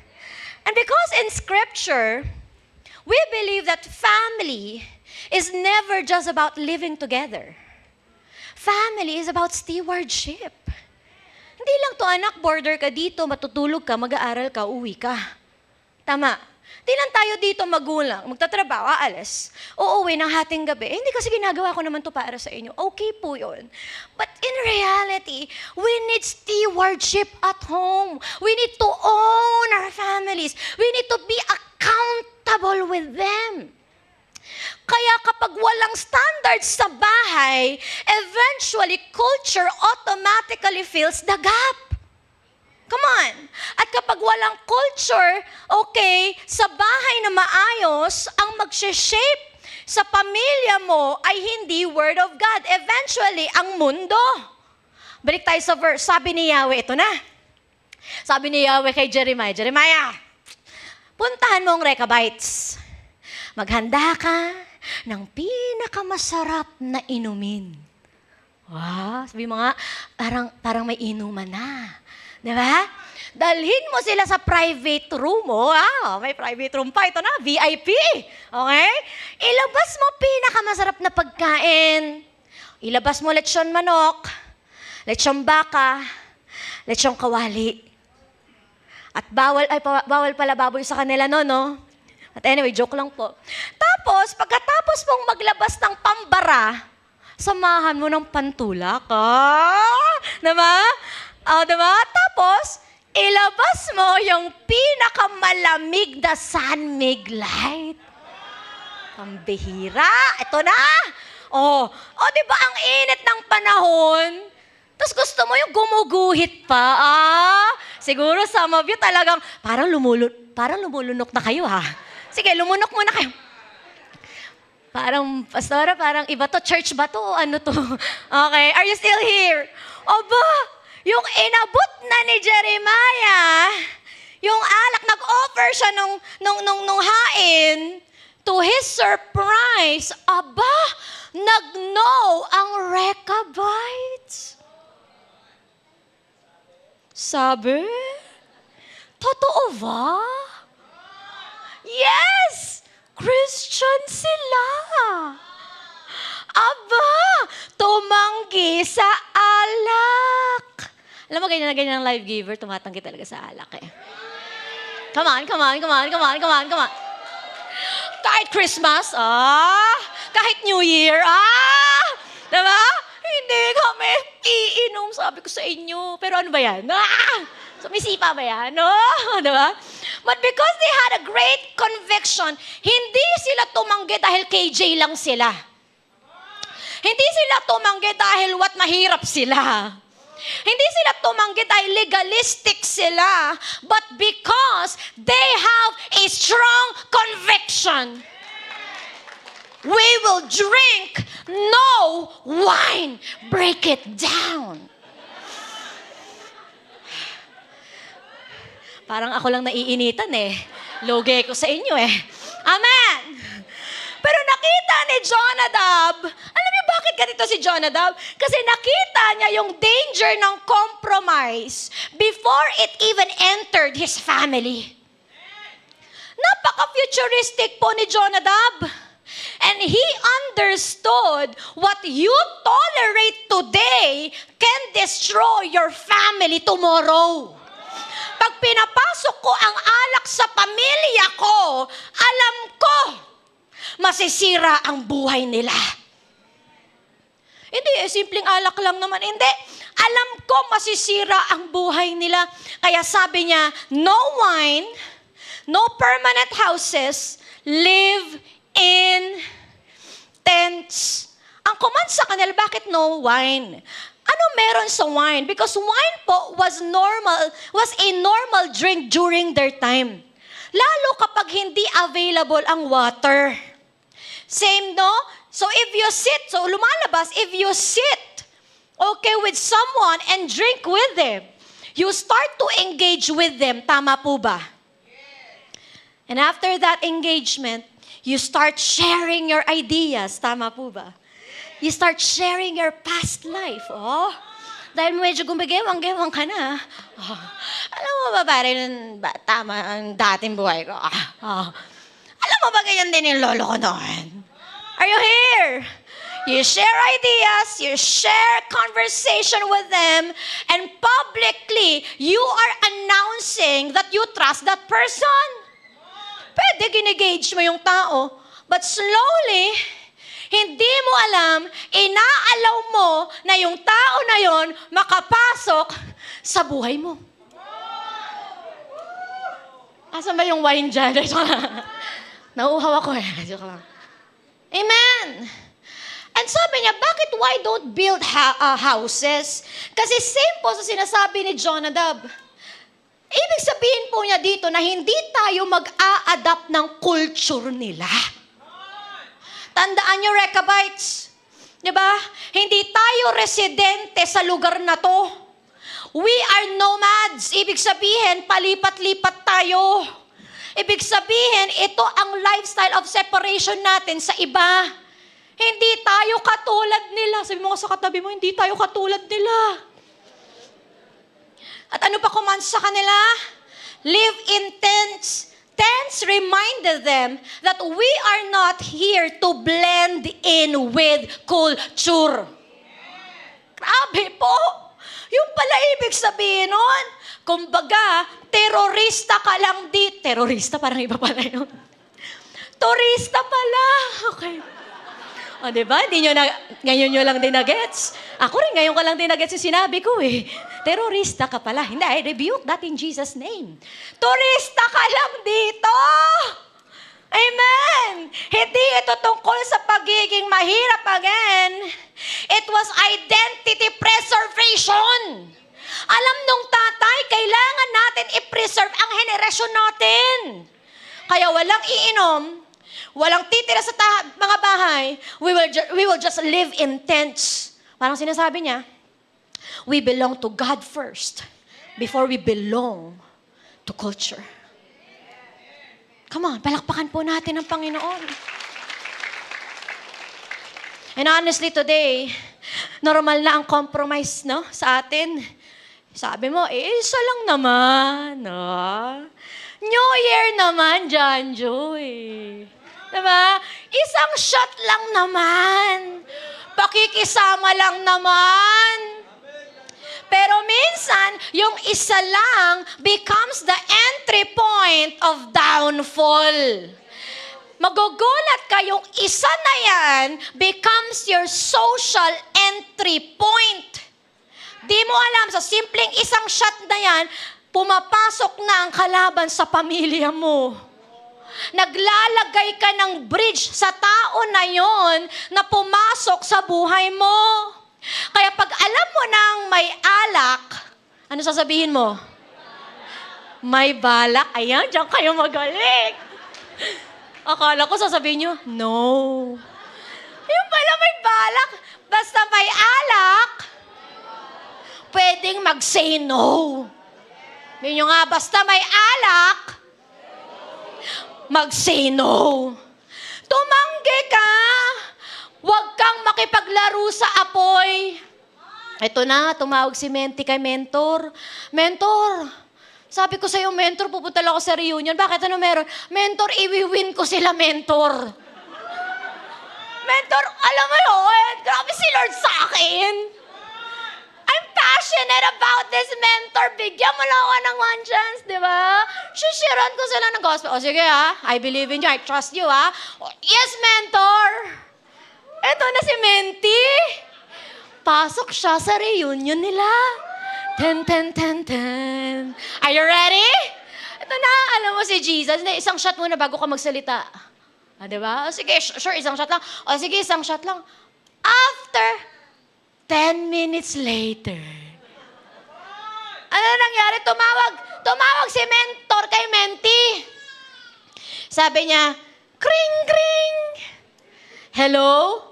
And because in Scripture, we believe that family is never just about living together. Family is about stewardship. Hindi lang to anak, border ka dito, matutulog ka, mag-aaral ka, uwi ka. Tama. Di lang tayo dito magulang, magtatrabaho, aalis, uuwi ng hating gabi. Hindi kasi ginagawa ko naman to para sa inyo. Okay po yun. But in reality, we need stewardship at home. We need to own our families. We need to be accountable with them. Kaya kapag walang standards sa bahay, eventually culture automatically fills the gap. Come on. At kapag walang culture, okay, sa bahay na maayos, ang magsha-shape sa pamilya mo ay hindi Word of God. Eventually, ang mundo. Balik tayo sa verse. Sabi ni Yahweh, ito na. Sabi ni Yahweh kay Jeremiah, Jeremiah, puntahan mo ang Rechabites. Maghanda ka ng pinakamasarap na inumin. Wow, sabi mo nga, parang may inuman na. Diba? Dalhin mo sila sa private room. Wow, may private room pa. Ito na, VIP. Okay? Ilabas mo pinakamasarap na pagkain. Ilabas mo lechon manok, lechon baka, lechon kawali. At bawal pala baboy sa kanila, no? At anyway, joke lang po. Tapos, pagkatapos mong maglabas ng pambara, samahan mo ng pantulak. Diba? Diba? Tapos, ilabas mo yung pinakamalamig na sunmig light. Pambihira. Ito na. Diba ang init ng panahon? Tapos gusto mo yung gumuguhit pa. Siguro some of you talagang parang lumulunok na kayo, ha? Sige, lumunok muna kayo. Parang, pastora, parang iba to, church ba to, o ano to? Okay, are you still here? Aba, yung inabot na ni Jeremiah, yung alak, nag-offer siya nung hain, to his surprise, aba, nag-no ang Rechabites. Sabi, totoo ba? Yes! Christian sila. Aba, tumanggi sa alak. Alam mo, ganyan na ganyan ang live giver, tumatanggi talaga sa alak eh. Come on. Kahit Christmas, kahit New Year, diba? Hindi kami iinom, sabi ko sa inyo. Pero ano ba yan? Sumisipa ba yan? No? Diba? But because they had a great conviction, hindi sila tumanggi dahil KJ lang sila. Hindi sila tumanggi dahil what mahirap sila. Hindi sila tumanggi dahil legalistic sila, but because they have a strong conviction. We will drink no wine. Break it down. Parang ako lang naiinitan eh. Loge ko sa inyo eh. Amen! Pero nakita ni Jonadab, alam niyo bakit ganito si Jonadab? Kasi nakita niya yung danger ng compromise before it even entered his family. Napaka-futuristic po ni Jonadab. And he understood what you tolerate today can destroy your family tomorrow. Pag pinapasok ko ang alak sa pamilya ko, alam ko, masisira ang buhay nila. Hindi, simpleng alak lang naman. Hindi. Alam ko, masisira ang buhay nila. Kaya sabi niya, no wine, no permanent houses, live in tents. Ang command sa kanila, bakit no wine? Ano meron sa wine? Because wine po was a normal drink during their time. Lalo kapag hindi available ang water. Same, no? So if you sit, so lumalabas, if you sit, okay, with someone and drink with them, you start to engage with them. Tama po ba? And after that engagement, you start sharing your ideas. Tama po ba? You start sharing your past life. Oh, dahil medyo gumagewang-gewang ka na. Oh, alam mo ba, pare, tama ang dating buhay ko. Alam mo ba, ganyan din yung lolo ko noon? Are you here? You share ideas, you share conversation with them, and publicly, you are announcing that you trust that person. Pwede ginigage mo yung tao, but slowly, hindi mo alam, inaalaw mo na yung tao na yon makapasok sa buhay mo. Asan ba yung wine dyan? Nauuhaw ako eh. Joke lang. Amen! And sabi niya, bakit why don't build houses? Kasi same po sa sinasabi ni Jonadab. Ibig sabihin po niya dito na hindi tayo mag-a-adapt ng culture nila. Tandaan niyo, Rechabites, di ba? Hindi tayo residente sa lugar na to. We are nomads. Ibig sabihin, palipat-lipat tayo. Ibig sabihin, ito ang lifestyle of separation natin sa iba. Hindi tayo katulad nila. Sabi mo sa katabi mo, hindi tayo katulad nila. At ano pa command sa kanila? Live in tents. Tents reminded them that we are not here to blend in with culture. Grabe po. Yung pala ibig sabihin nun. Kumbaga, terorista ka lang di. Terorista, parang iba pala yun. Turista pala. Okay. O, diba? Ngayon nyo lang din na-gets. Ako rin, ngayon ko lang din na-gets yung sinabi ko eh. Terorista ka pala. Hindi, I rebuke that in Jesus' name. Turista ka lang dito! Amen! Hindi ito tungkol sa pagiging mahirap again. It was identity preservation. Alam nung tatay, kailangan natin i-preserve ang henerasyon natin. Kaya walang iinom, walang titira sa mga bahay, we will just live in tents. Parang sinasabi niya, we belong to God first before we belong to culture. Come on, palakpakan po natin ang Panginoon. And honestly today, normal na ang compromise, no, sa atin. Sabi mo, isa lang naman, no? New Year naman, John Joy. Diba? Isang shot lang naman. Pakikisama lang naman. Pero minsan, yung isa lang becomes the entry point of downfall. Magugulat ka, yung isa na yan becomes your social entry point. Di mo alam, sa simpleng isang shot na yan, pumapasok na ang kalaban sa pamilya mo. Naglalagay ka ng bridge sa tao na yon na pumasok sa buhay mo. Kaya pag alam mo nang may alak, ano sasabihin mo? May balak. Ayan, diyan kayo magaling. Akala ko sasabihin nyo, no. Yung pala may balak. Basta may alak, pwedeng mag-say no. Yun nga, basta may alak, mag-say no. Tumanggi ka. Huwag kang makipaglaro sa apoy. Ito na, tumawag si Menti kay Mentor. Mentor, sabi ko sa'yo, Mentor, pupunta lang ako sa reunion. Bakit ano meron? Mentor, iwi-win ko sila, Mentor. Mentor, alam mo yun, grabe si Lord sa akin. I'm passionate about this, Mentor. Bigyan mo lang ako ng one chance, di ba? Shishiran ko sila ng gospel. O sige ha, I believe in you, I trust you ha. Yes, Mentor. Eto na si Menti. Pasok siya sa reunion nila. Ten, ten, ten, ten. Are you ready? Ito na, alam mo si Jesus, isang shot muna bago ka magsalita. Ah, diba? O sige, sure, isang shot lang. O sige, isang shot lang. After 10 minutes later, ano nangyari? Tumawag si mentor kay mentee. Sabi niya, kring, kring. Hello?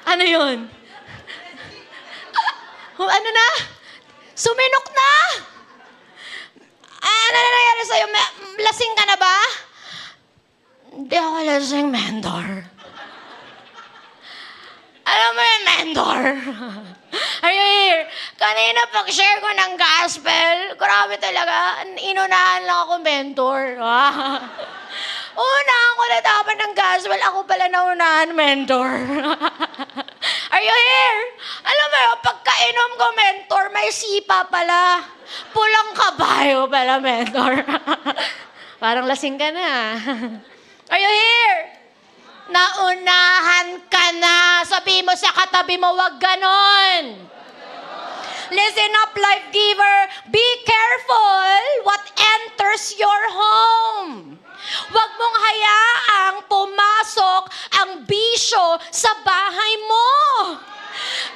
Ano yun? Ano na? Suminok na? Ano na nangyari sa'yo? Lasing ka na ba? Hindi ako lasing, mentor. Alam mo yung mentor? Are you here? Kanina pag-share ko ng gospel, grabe talaga, inunahan lang ako mentor. Unahan ko na dapat ng gospel, ako pala naunahan mentor. Are you here? Alam mo yun, pagkainom ko mentor, may sipa pala. Pulang kabayo pala mentor. Parang lasing ka na. Are you here? Naunahan ka na. Sabi mo sa katabi mo, wag ganon. Listen up, life giver. Be careful what enters your home. Huwag mong hayaang pumasok ang bisyo sa bahay mo.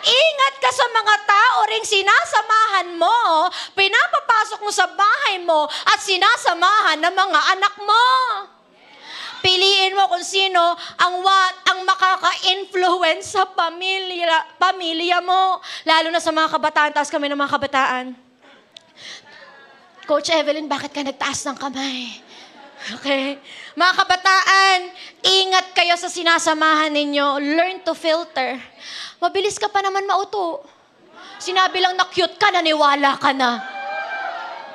Ingat ka sa mga tao ring sinasamahan mo, pinapapasok mo sa bahay mo at sinasamahan ng mga anak mo. Piliin mo kung sino ang makaka-influence sa pamilya mo. Lalo na sa mga kabataan. Taas kami ng mga kabataan. Coach Evelyn, bakit ka nagtaas ng kamay? Okay? Mga kabataan, ingat kayo sa sinasamahan ninyo. Learn to filter. Mabilis ka pa naman mauto. Sinabi lang na cute ka, naniwala ka na.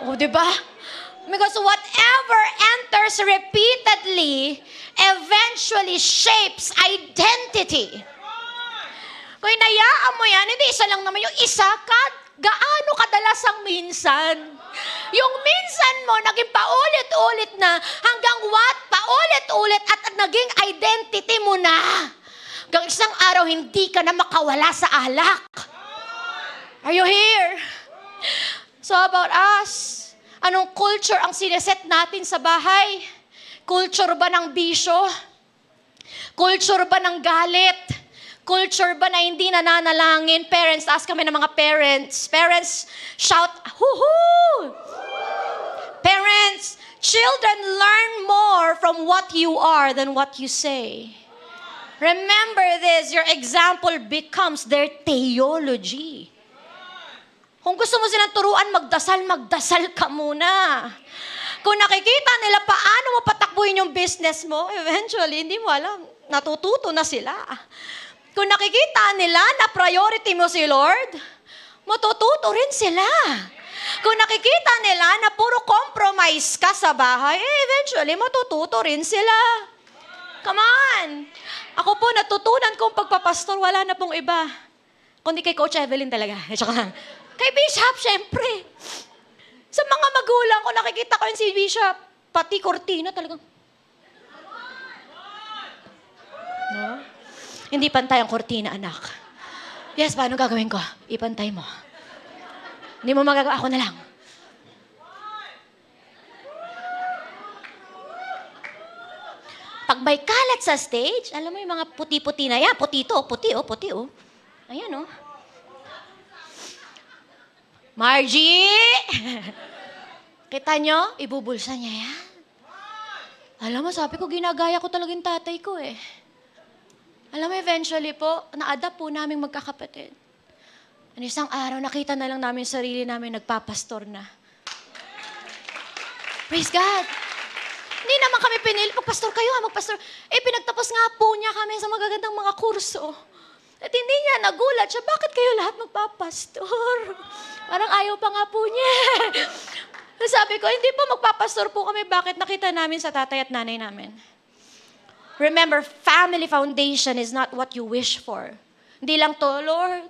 O, diba? Because whatever enters repeatedly eventually shapes identity. Kung inayaan mo yan, hindi isa lang naman yung isa ka. Gaano kadalasang minsan? Yung minsan mo, naging paulit-ulit na hanggang paulit-ulit at naging identity mo na. Hanggang isang araw, hindi ka na makawala sa alak. Are you here? So about us, anong culture ang sineset natin sa bahay? Culture ba ng bisyo? Culture ba ng galit? Culture ba na hindi nananalangin? Parents, ask kami ng mga parents. Parents, shout, hoo-hoo! Parents, children learn more from what you are than what you say. Remember this, your example becomes their theology. Kung gusto mo silang turuan, magdasal ka muna. Kung nakikita nila paano mo patakbuhin yung business mo, eventually, hindi mo alam, natututo na sila. Kung nakikita nila na priority mo si Lord, matututo rin sila. Kung nakikita nila na puro compromise ka sa bahay, eventually, matututo rin sila. Come on! Ako po, natutunan kong pagpapastor, wala na pong iba. Kundi kay Coach Evelyn talaga. Tsaka lang. Kay Bishop, syempre. Sa mga magulang ko, nakikita ko yun si Bishop, pati kortina talagang. No? Hindi pantay ang kortina, anak. Yes, paano gagawin ko? Ipantay mo. Hindi mo magagawa, ako na lang. Pag may kalat sa stage, alam mo yung mga puti-puti na yan. Puti oh. Ayan oh. Margie! Kita nyo? Ibubulsa niya yan. Alam mo, sabi ko, ginagaya ko talaga yung tatay ko eh. Alam mo, eventually po, na-adapt po namin magkakapatid. Isang araw, nakita na lang namin sarili namin nagpapastor na. Praise God! Hindi naman kami pinili, magpastor kayo magpastor. Pinagtapos nga po niya kami sa magagandang mga kurso. At hindi niya nagulat siya, bakit kayo lahat magpapastor? Parang ayaw pa nga po niya. Sabi ko, hindi po magpapastor po kami, bakit nakita namin sa tatay at nanay namin. Remember, family foundation is not what you wish for. Hindi lang to, Lord,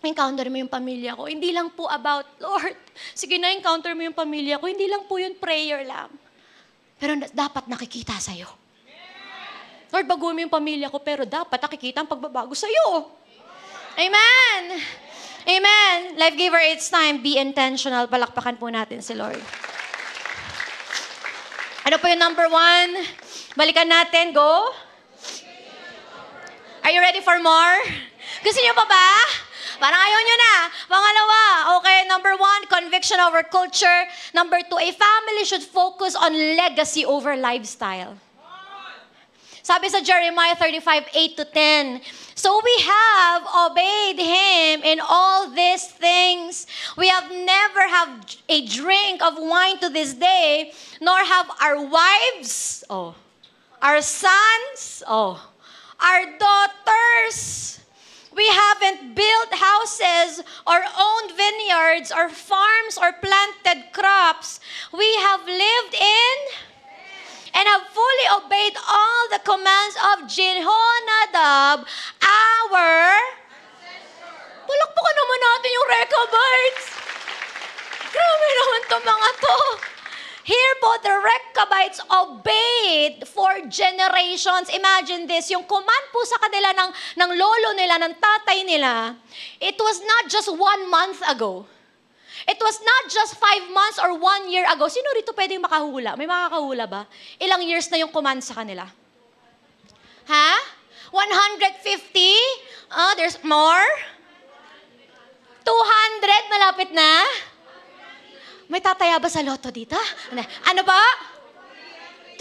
encounter mo yung pamilya ko. Hindi lang po about, Lord, sige na, encounter mo yung pamilya ko. Hindi lang po yun, prayer lang. Pero dapat nakikita sa'yo. Lord, baguhin mo yung pamilya ko, pero dapat nakikita ang pagbabago sa'yo. Amen! Amen! Life giver, it's time. Be intentional. Palakpakan po natin si Lord. Ano po yung number 1? Balikan natin. Go. Are you ready for more? Gusto niyo pa ba? Parang ayaw nyo na. Pangalawa, okay, number 1, conviction over culture. Number 2, a family should focus on legacy over lifestyle. Sabi sa Jeremiah 35:8-10, so we have obeyed Him in all these things. We have never have a drink of wine to this day, nor have our wives, our sons, our daughters. We haven't built houses or owned vineyards or farms or planted crops. We have lived in and have fully obeyed all the commands of Jehonadab, our Palakpakan naman natin yung Rechabites. Grabe naman itong mga to. Here po, the Rechabites obeyed for generations. Imagine this, yung command po sa kanila ng lolo nila, ng tatay nila, it was not just 1 month ago. It was not just 5 months or 1 year ago. Sino rito pwedeng makahula? May makakahula ba? Ilang years na yung command sa kanila? Ha? 150? There's more? 200? Malapit na? May tataya ba sa loto dito? Ano ba?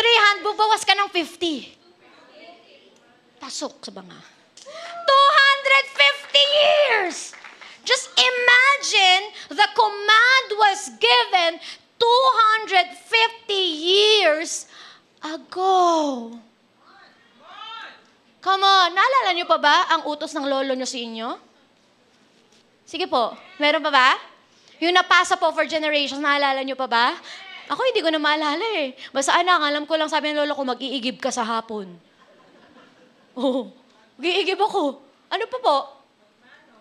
300. Bubawas ka ng 50. Pasok sa banga. 250 years! Just imagine the command was given 250 years ago. Come on, naalala niyo pa ba ang utos ng lolo niyo sa inyo? Sige po, meron pa ba? Yung napasa po for generations, naalala niyo pa ba? Ako hindi ko na maalala eh. Basta alam ko lang sabi ng lolo ko, mag-iigib ka sa hapon. Mag-iigib ako. Ano pa po?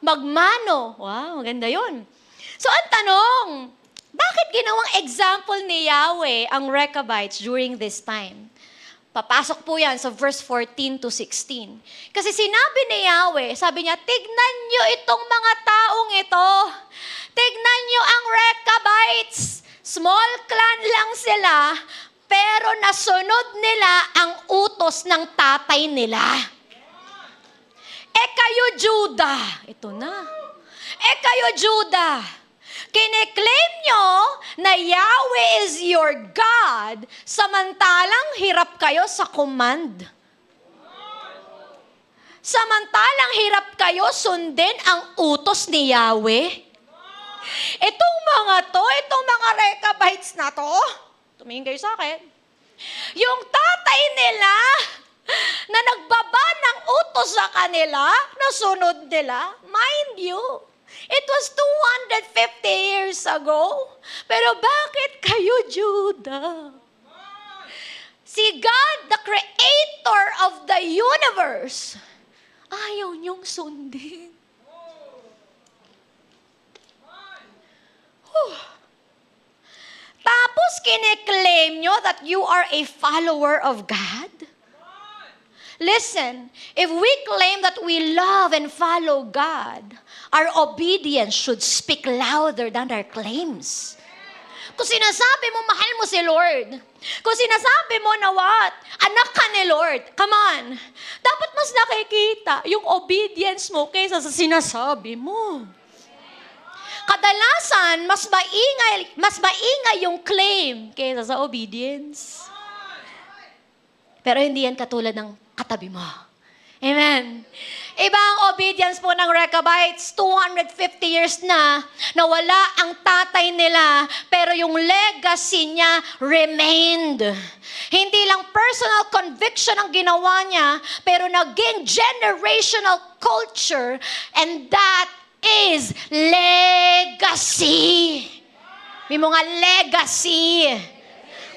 Magmano. Wow, maganda yun. So, ang tanong, bakit ginawang example ni Yahweh ang Rechabites during this time? Papasok po yan sa verse 14-16. Kasi sinabi ni Yahweh, sabi niya, tignan niyo itong mga taong ito. Tignan niyo ang Rechabites. Small clan lang sila, pero nasunod nila ang utos ng tatay nila. Kayo, Juda. Ito na. Kayo, Juda. Kine-claim nyo na Yahweh is your God, samantalang hirap kayo sa command. Samantalang hirap kayo sundin ang utos ni Yahweh. Itong mga Rechabites na to, tumingin kayo sa akin, yung tatay nila, na nagbaba ng utos sa kanila, nasunod nila, mind you, it was 250 years ago. Pero bakit kayo, Judah? Si God, the creator of the universe, ayaw niyong sundin. Tapos kine-claim nyo that you are a follower of God? Listen, if we claim that we love and follow God, our obedience should speak louder than our claims. Kung sinasabi mo, mahal mo si Lord. Kung sinasabi mo na what? Anak ka ni Lord. Come on. Dapat mas nakikita yung obedience mo kaysa sa sinasabi mo. Kadalasan, mas maingay yung claim kaysa sa obedience. Pero hindi yan katulad ng katabi mo. Amen. Iba ang obedience po ng Rechabites. 250 years na nawala ang tatay nila, pero yung legacy niya remained. Hindi lang personal conviction ang ginawa niya, pero naging generational culture, and that is legacy. May mga legacy.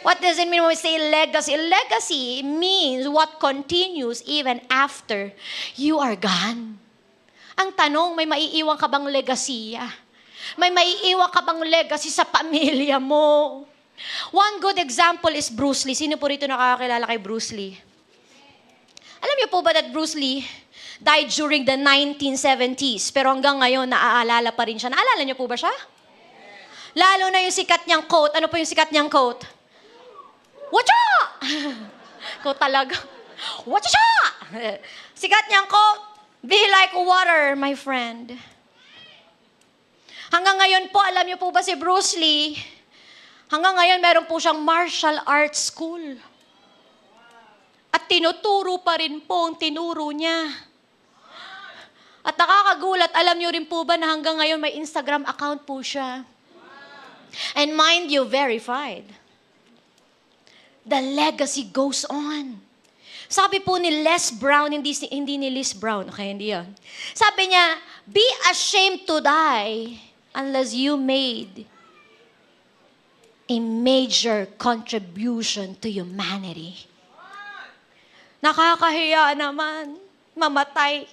What does it mean when we say legacy? Legacy means what continues even after you are gone. Ang tanong, may maiiwan ka bang legacy? May maiiwan ka bang legacy sa pamilya mo? One good example is Bruce Lee. Sino po rito nakakakilala kay Bruce Lee? Alam niyo po ba that Bruce Lee died during the 1970s, pero hanggang ngayon naaalala pa rin siya. Naalala niyo po ba siya? Lalo na yung sikat niyang quote. Ano po yung sikat niyang quote? Watcha! Ko talaga. Watcha! Sikat niyang quote, be like water, my friend. Hanggang ngayon po, alam niyo po ba si Bruce Lee, hanggang ngayon meron po siyang martial arts school. At tinuturo pa rin po ang tinuro niya. At nakakagulat, alam niyo rin po ba na hanggang ngayon may Instagram account po siya. And mind you, verified. The legacy goes on. Sabi po ni Les Brown, hindi ni Liz Brown, okay, hindi yun. Sabi niya, be ashamed to die unless you made a major contribution to humanity. Nakakahiya naman mamatay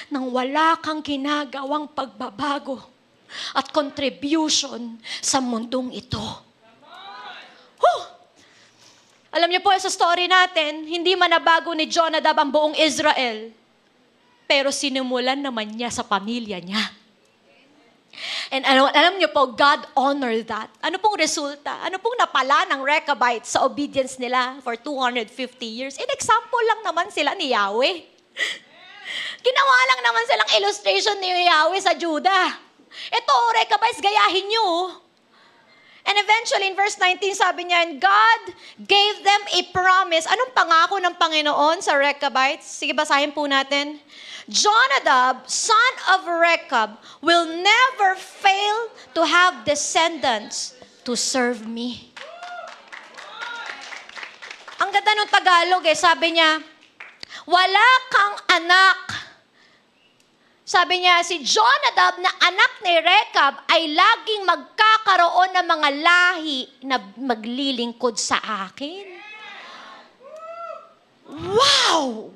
nang wala kang ginagawang pagbabago at contribution sa mundong ito. Alam niyo po, sa story natin, hindi man nabago ni Jonadab ang buong Israel, pero sinimulan naman niya sa pamilya niya. And alam niyo po, God honored that. Ano pong resulta? Ano pong napala ng Rechabites sa obedience nila for 250 years? In example lang naman sila ni Yahweh. Ginawa lang naman silang illustration ni Yahweh sa Judah. Ito, Rechabites, gayahin niyo. And eventually, in verse 19, sabi niya, and God gave them a promise. Anong pangako ng Panginoon sa Rechabites? Sige, basahin po natin. Jonadab, son of Rechab, will never fail to have descendants to serve me. Ang ganda ng Tagalog sabi niya, wala kang anak. Sabi niya, si Jonadab na anak ni Rechab ay laging magkakaroon ng mga lahi na maglilingkod sa akin. Wow!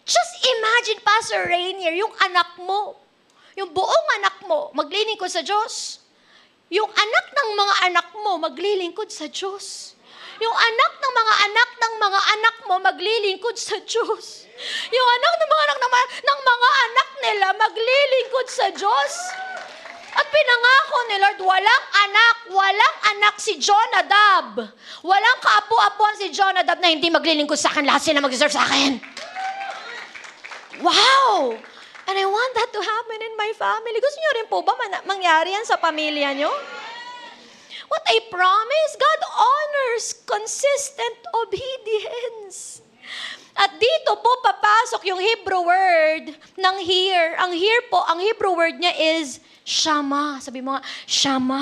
Just imagine, Pastor Rainier, yung anak mo, yung buong anak mo, maglilingkod sa Diyos. Yung anak ng mga anak mo, maglilingkod sa Diyos. Yung anak ng mga anak mo, maglilingkod sa Diyos. Yung anak ng mga anak nila, maglilingkod sa Diyos. At pinangako ni Lord, walang anak si Jonadab. Walang kaapu-apuan si Jonadab na hindi maglilingkod sa akin. Lahat sila mag-serve sa akin. Wow! And I want that to happen in my family. Gusto niyo rin po ba mangyari yan sa pamilya niyo? What a promise! God honors consistent obedience. At dito po papasok yung Hebrew word ng hear. Ang Hebrew word niya is shama. Sabi mo nga, shama.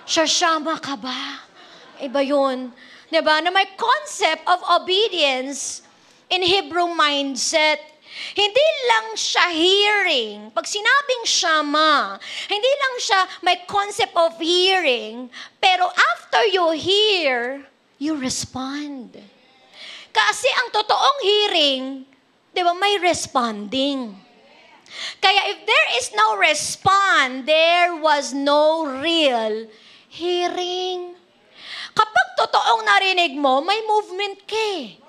Shama ka ba? Iba yun. Diba? Na may concept of obedience in Hebrew mindset. Hindi lang siya hearing. Pag sinabing shama, hindi lang siya may concept of hearing, pero after you hear, you respond. Kasi ang totoong hearing, di ba, may responding. Kaya if there is no respond, there was no real hearing. Kapag totoong narinig mo, may movement ka eh.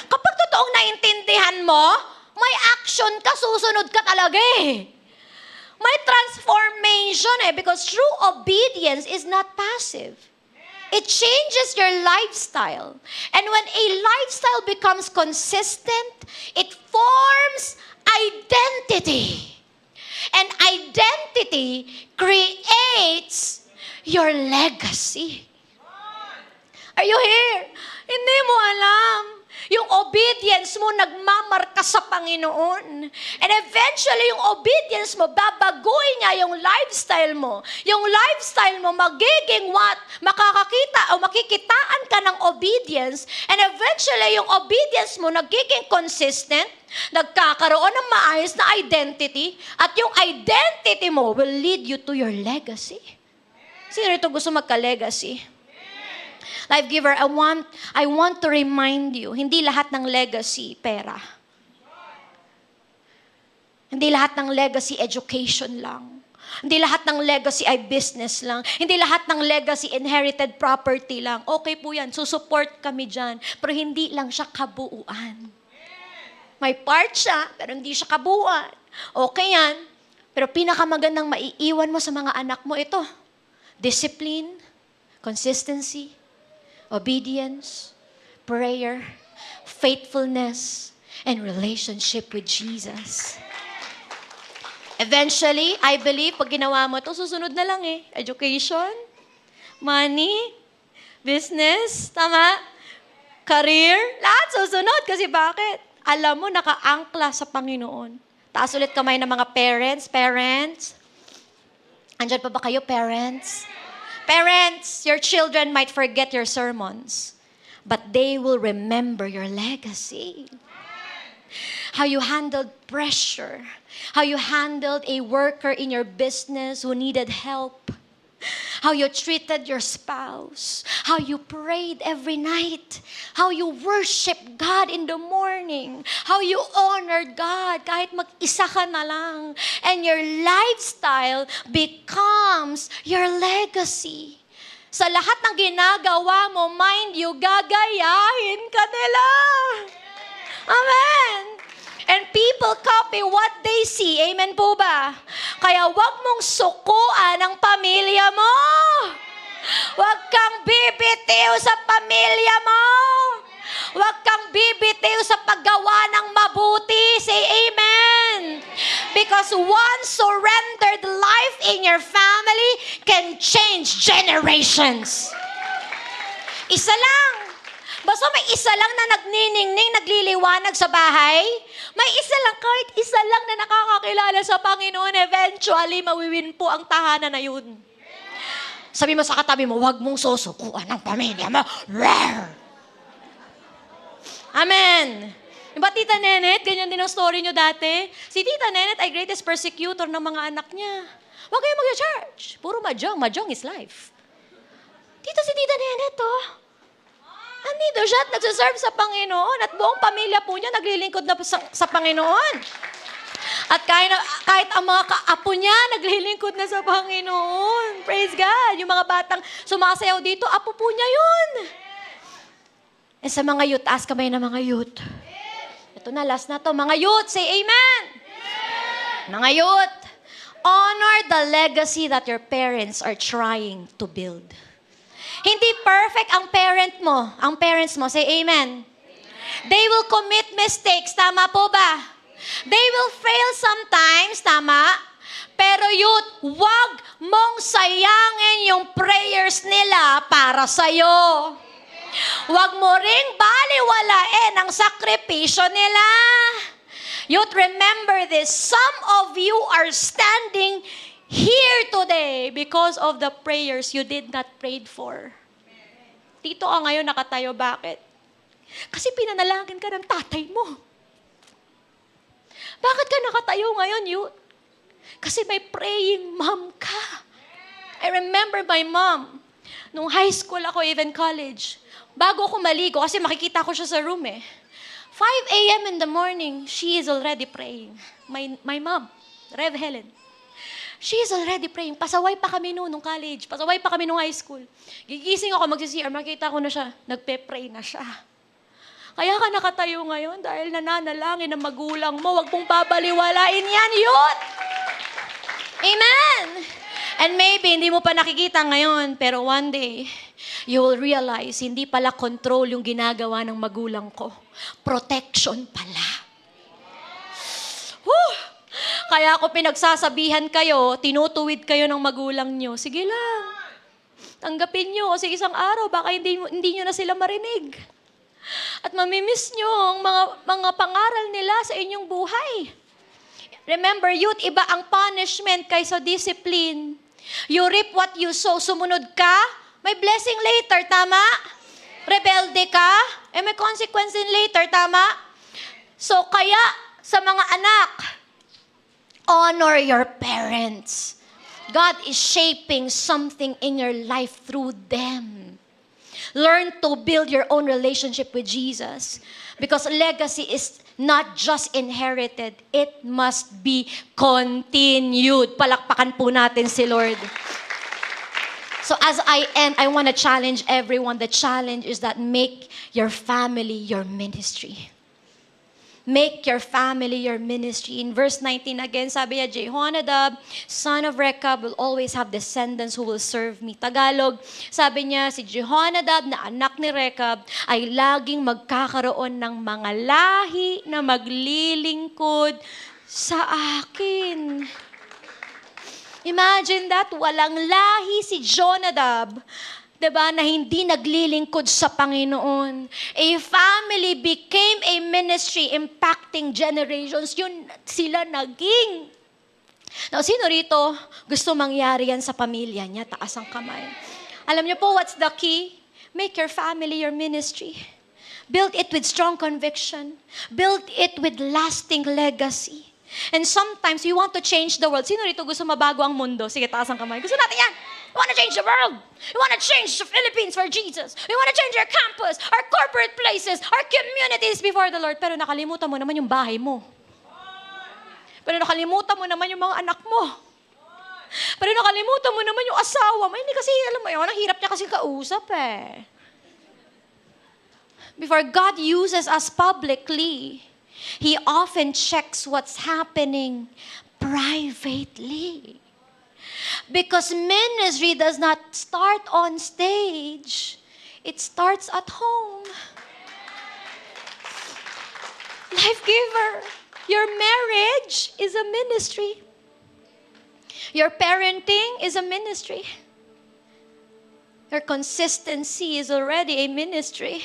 Kapag totoong naintindihan mo, may action ka, susunod ka talaga eh. May transformation because true obedience is not passive. It changes your lifestyle. And when a lifestyle becomes consistent, it forms identity. And identity creates your legacy. Are you here? Hindi mo alam. Yung obedience mo nagmamarka sa Panginoon. And eventually, yung obedience mo, babaguhin niya yung lifestyle mo. Yung lifestyle mo, magiging what? Makakakita o makikitaan ka ng obedience. And eventually, yung obedience mo, nagiging consistent, nagkakaroon ng maayos na identity, at yung identity mo will lead you to your legacy. Sino rito gusto magka-legacy? Life giver, I want to remind you, hindi lahat ng legacy pera. Hindi lahat ng legacy education lang. Hindi lahat ng legacy ay business lang. Hindi lahat ng legacy inherited property lang. Okay po yan, susupport kami dyan. Pero hindi lang siya kabuuan. May part siya, pero hindi siya kabuuan. Okay yan. Pero pinakamagandang maiiwan mo sa mga anak mo ito. Discipline, consistency, obedience, prayer, faithfulness, and relationship with Jesus. Eventually, I believe, pag ginawa mo to, susunod na lang eh. Education, money, business, tama? Career, lahat susunod. Kasi bakit? Alam mo, naka-angkla sa Panginoon. Taas ulit kamay ng mga parents. Parents, andyan pa ba kayo, parents? Parents, your children might forget your sermons, but they will remember your legacy. How you handled pressure, how you handled a worker in your business who needed help, how you treated your spouse, how you prayed every night, how you worshiped God in the morning, how you honored God kahit mag-isa ka na lang, and your lifestyle becomes your legacy. Sa lahat ng ginagawa mo, mind you, gagayahin ka nila. Amen. And people copy what they see. Amen po ba? Kaya wag mong sukuan ang pamilya mo. Wag kang bibitiw sa pamilya mo. Wag kang bibitiw sa paggawa ng mabuti. Say amen. Because one surrendered life in your family can change generations. Isa lang. Basta may isa lang na nagniningning, nagliliwanag sa bahay, may isa lang, kahit isa lang na nakakakilala sa Panginoon, eventually, mawiwin po ang tahanan na yun. Sabi mo sa katabi mo, huwag mong susukuan ng pamilya mo. Rawr! Amen. Diba, Tita Nenet, ganyan din ang story nyo dati? Si Tita Nenet ay greatest persecutor ng mga anak niya. Huwag kayong mag-church. Puro mahjong. Mahjong is life. Si Tita Nenet, oh. Andito siya at nagsaserve sa Panginoon at buong pamilya po niya naglilingkod na sa Panginoon. At kahit ang mga kaapo niya naglilingkod na sa Panginoon. Praise God. Yung mga batang sumasayaw dito, apo po niya yun. And sa mga youth, ask kamay na mga youth. Ito na, last na to. Mga youth, say amen. Mga youth, honor the legacy that your parents are trying to build. Hindi perfect ang parents mo. Say amen. They will commit mistakes. Tama po ba? They will fail sometimes. Tama? Pero youth, wag mong sayangin yung prayers nila para sa'yo. Wag mo ring baliwalain ang sakripisyo nila. Youth, remember this. Some of you are standing here today because of the prayers you did not pray for. Dito ka ngayon nakatayo. Bakit? Kasi pinanalangin ka ng tatay mo. Bakit ka nakatayo ngayon, youth? Kasi may praying mom ka. I remember my mom. Nung high school ako, even college, bago ako maligo, kasi makikita ko siya sa room eh. 5 a.m. in the morning, she is already praying. My mom, Rev Helen. She is already praying. Pasaway pa kami nung college. Pasaway pa kami nung high school. Gigising ako, mag-CR, makita ko na siya. Nagpe-pray na siya. Kaya ka nakatayo ngayon dahil nananalangin ng magulang mo. Huwag mong babaliwalain yan, youth! Amen! And maybe hindi mo pa nakikita ngayon, pero one day, you will realize, hindi pala control yung ginagawa ng magulang ko. Protection pala. Whew! Kaya ako pinagsasabihan kayo, tinutuwid kayo ng magulang nyo. Sige lang. Tanggapin nyo kasi isang araw, baka hindi nyo na sila marinig. At mamimiss nyo ang mga pangaral nila sa inyong buhay. Remember, youth, iba ang punishment kaysa discipline. You reap what you sow. Sumunod ka, may blessing later, tama? Rebelde ka, may consequence din later, tama? So, kaya sa mga anak, honor your parents. God is shaping something in your life through them. Learn to build your own relationship with Jesus. Because legacy is not just inherited, it must be continued. Palakpakan po natin si Lord. So as I end, I want to challenge everyone. The challenge is that make your family your ministry. Make your family your ministry. In verse 19 again, sabi niya, Jehonadab, son of Rechab, will always have descendants who will serve me. Tagalog, sabi niya, si Jehonadab na anak ni Rechab ay laging magkakaroon ng mga lahi na maglilingkod sa akin. Imagine that, walang lahi si Jonadab, diba, na hindi naglilingkod sa Panginoon. A family became a ministry impacting generations. Yun sila naging. Now, sino rito gusto mangyari yan sa pamilya niya? Taas ang kamay. Alam niyo po, what's the key? Make your family your ministry. Build it with strong conviction. Build it with lasting legacy. And sometimes we want to change the world. Sino rito gusto mabago ang mundo? Sige, taas ang kamay. Gusto natin yan. We want to change the world. We want to change the Philippines for Jesus. We want to change our campus, our corporate places, our communities before the Lord. Pero nakalimutan mo naman yung bahay mo. Pero nakalimutan mo naman yung mga anak mo. Pero nakalimutan mo naman yung asawa mo. Hindi kasi, alam mo yun, ang hirap niya kasi kausap eh. Before God uses us publicly, He often checks what's happening privately. Because ministry does not start on stage. It starts at home. Life giver, your marriage is a ministry. Your parenting is a ministry. Your consistency is already a ministry.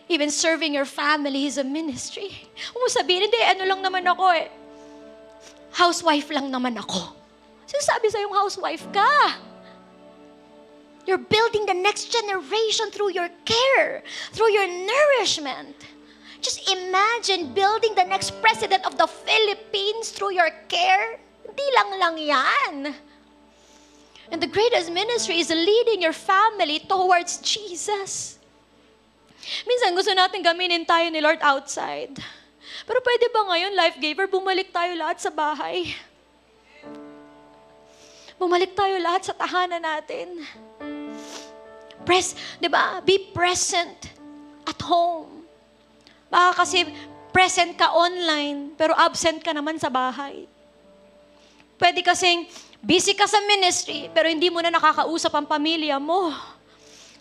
Even serving your family is a ministry. Kung mo sabihin, hindi, ano lang naman ako eh. Housewife lang naman ako. Sinasabi sa'yong housewife ka. You're building the next generation through your care, through your nourishment. Just imagine building the next president of the Philippines through your care. Hindi lang yan. And the greatest ministry is leading your family towards Jesus. Minsan gusto natin gaminin tayo ni Lord outside. Pero pwede ba ngayon, life giver, bumalik tayo lahat sa bahay? Bumalik tayo lahat sa tahanan natin. Diba? Be present at home. Baka kasi present ka online, pero absent ka naman sa bahay. Pwede kasing busy ka sa ministry, pero hindi mo na nakakausap ang pamilya mo.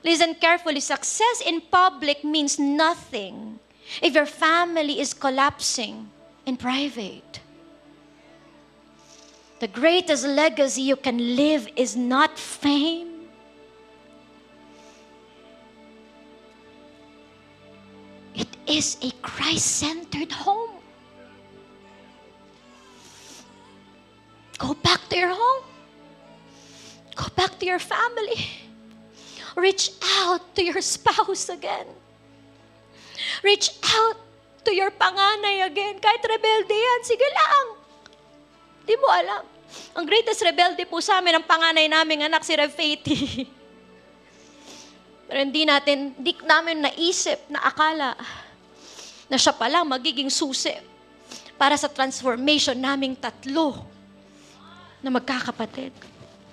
Listen carefully, success in public means nothing if your family is collapsing in private. The greatest legacy you can live is not fame. It is a Christ-centered home. Go back to your home. Go back to your family. Reach out to your spouse again. Reach out to your panganay again. Kahit rebelde yan, sige lang. Di mo alam. Ang greatest rebelde po sa amin, ang panganay naming anak, si Rev Faithy. Pero hindi namin naisip, na akala, na siya pala magiging susi para sa transformation naming tatlo na magkakapatid.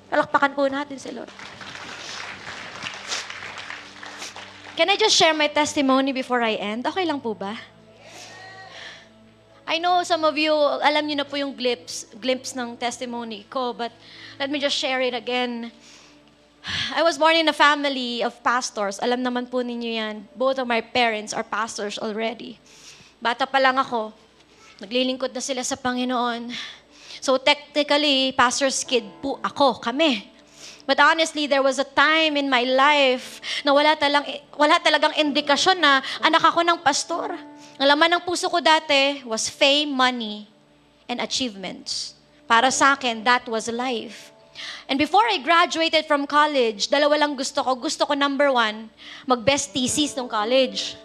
Palakpakan po natin si Lord. Can I just share my testimony before I end? Okay lang po ba? I know some of you, alam niyo na po yung glimpse ng testimony ko, but let me just share it again. I was born in a family of pastors. Alam naman po ninyo yan. Both of my parents are pastors already. Bata pa lang ako, naglilingkod na sila sa Panginoon. So technically, pastor's kid po kami. But honestly, there was a time in my life na wala talagang indikasyon na anak ako ng pastor. Ang laman ng puso ko dati was fame, money, and achievements. Para sa akin, that was life. And before I graduated from college, dalawa lang gusto ko. Gusto ko, number 1, mag-best thesis ng college.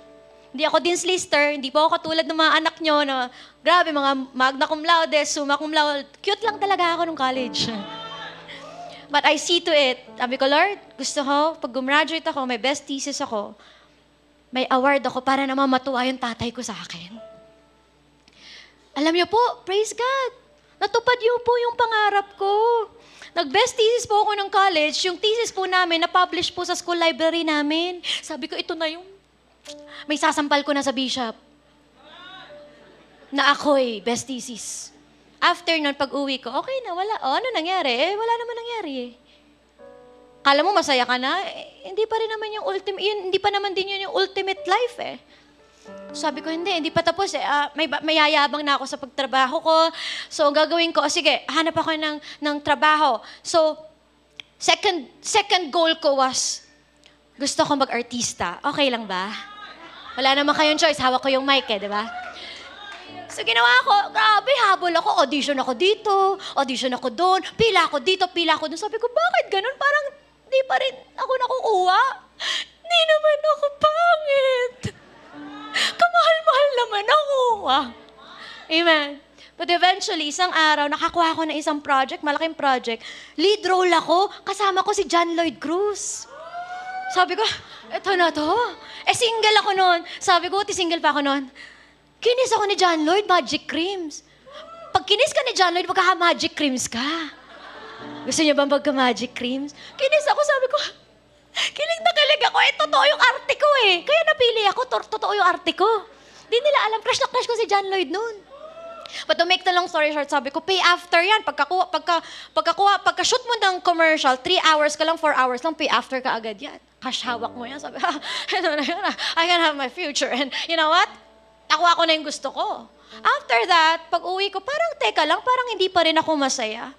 Hindi ako dean's lister, hindi po ako katulad ng mga anak nyo na, grabe, mga magna cum laude, summa cum laude. Cute lang talaga ako nung college. But I see to it. Sabi ko, Lord, gusto ko, pag gumraduate ako, may best thesis ako, may award ako para naman matuwa yung tatay ko sa akin. Alam niyo po, praise God, natupad niyo po yung pangarap ko. Nag-best thesis po ako ng college. Yung thesis po namin, na-publish po sa school library namin. Sabi ko, ito na yung may sasampal ko na sa bishop na ako'y best thesis. After nun, pag-uwi ko, okay na, wala. O, ano nangyari? Wala naman nangyari eh. Kala mo masaya ka na? Hindi pa rin naman yung ultimate, hindi pa naman din yun yung ultimate life eh. Sabi ko, hindi pa tapos eh. May yayabang na ako sa pagtrabaho ko. So, ang gagawin ko, sige, hanap ako ng trabaho. So, second goal ko was, gusto ko mag-artista. Okay lang ba? Wala naman kayong choice. Hawak ko yung mic eh, di ba? So, ginawa ko, grabe, habol ako. Audition ako dito, audition ako doon, pila ako dito, pila ako doon. Sabi ko, bakit ganun? Parang di pa rin ako nakukuha. Di naman ako pangit. Kamahal-mahal naman ako. Amen. But eventually, isang araw, nakakuha ako ng isang project, malaking project. Lead role ako, kasama ko si John Lloyd Cruz. Sabi ko, eto na to. Single ako noon. Sabi ko, single pa ako noon. Kinis ako ni John Lloyd, magic creams. Pag kinis ka ni John Lloyd, magkaka-magic creams ka. Gusto niyo ba magka-magic creams? Kinis ako, sabi ko, kilig na kilig ako. Totoo yung arte ko eh. Kaya napili ako, totoo yung arte ko. Di nila alam, crush na crush ko si John Lloyd noon. But to make the long story short, sabi ko, pay after yan. Pagka-shoot mo ng commercial, 3 hours ka lang, 4 hours lang, pay after ka agad yan. Cash hawak mo yan. Sabi, ito na yun. I can have my future. And you know what? Nakuha ko na yung gusto ko. After that, pag uwi ko, parang teka lang, parang hindi pa rin ako masaya.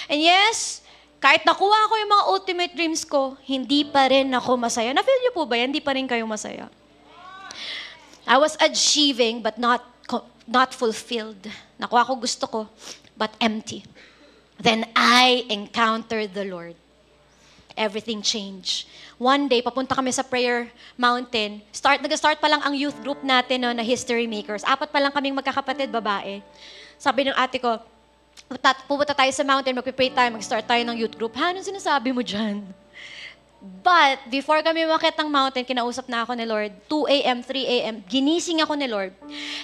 And yes, kahit nakuha ko yung mga ultimate dreams ko, hindi pa rin ako masaya. Na-feel niyo po ba yan? Hindi pa rin kayo masaya. I was achieving but not fulfilled. Nakuha ko gusto ko, but empty. Then I encountered the Lord. Everything changed. One day, papunta kami sa prayer mountain. Nag-start pa lang ang youth group natin no, na History Makers. 4 pa lang kaming magkakapatid, babae. Sabi ng ate ko, pupunta tayo sa mountain, magpipray tayo, mag-start tayo ng youth group. Anong sinasabi mo dyan? But, before kami umakyat ng mountain, kinausap na ako ni Lord. 2 a.m., 3 a.m., ginising ako ni Lord.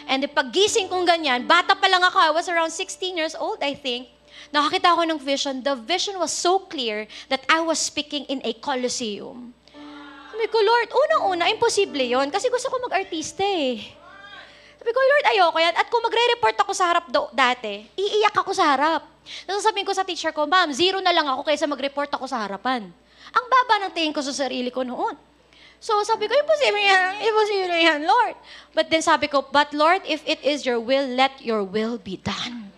And pag-gising kong ganyan, bata pa lang ako, I was around 16 years old, I think. Nakakita ako ng vision. The vision was so clear that I was speaking in a coliseum. Sabi ko, Lord, unang-una, imposible yon kasi gusto ko mag-artista eh. Sabi ko, Lord, ayoko yan. At kung magre-report ako sa harap dati, iiyak ako sa harap. Tapos sabihin ko sa teacher ko, Ma'am, 0 na lang ako kaysa mag-report ako sa harapan. Ang baba ng tingin ko sa sarili ko noon. So sabi ko, imposible yan, Lord. But then sabi ko, but Lord, if it is your will, let your will be done.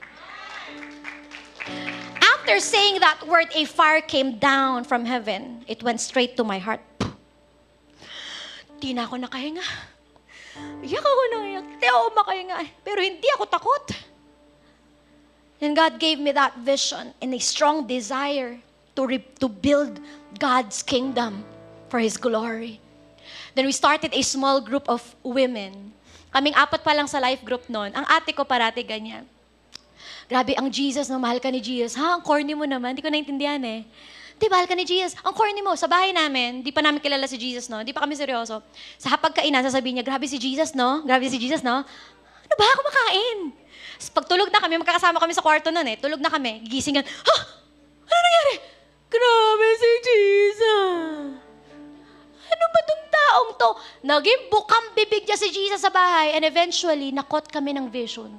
After saying that word, a fire came down from heaven. It went straight to my heart. Di na ako nakahinga. Iyak ako nang iyak. Di ako makahinga. Pero hindi ako takot. And God gave me that vision and a strong desire to build God's kingdom for His glory. Then we started a small group of women. Kaming 4 pa lang sa life group noon. Ang ate ko parati ganyan. Grabe, ang Jesus, no, mahal ka ni Jesus. Ha, ang corny mo naman. Hindi ko naintindihan eh. Di, mahal ka ni Jesus. Ang corny mo, sa bahay namin, di pa namin kilala si Jesus, no? Di pa kami seryoso. Sa hapagkainan, sasabihin niya, grabe si Jesus, no? Grabe si Jesus, no? Ano ba? Kumakain. Pag tulog na kami, magkakasama kami sa kwarto nun eh. Tulog na kami, gigising yan. Ha? Ano nangyari? Grabe si Jesus. Ano ba tong taong to? Naging bukang bibig niya si Jesus sa bahay and eventually, nakot kami ng vision.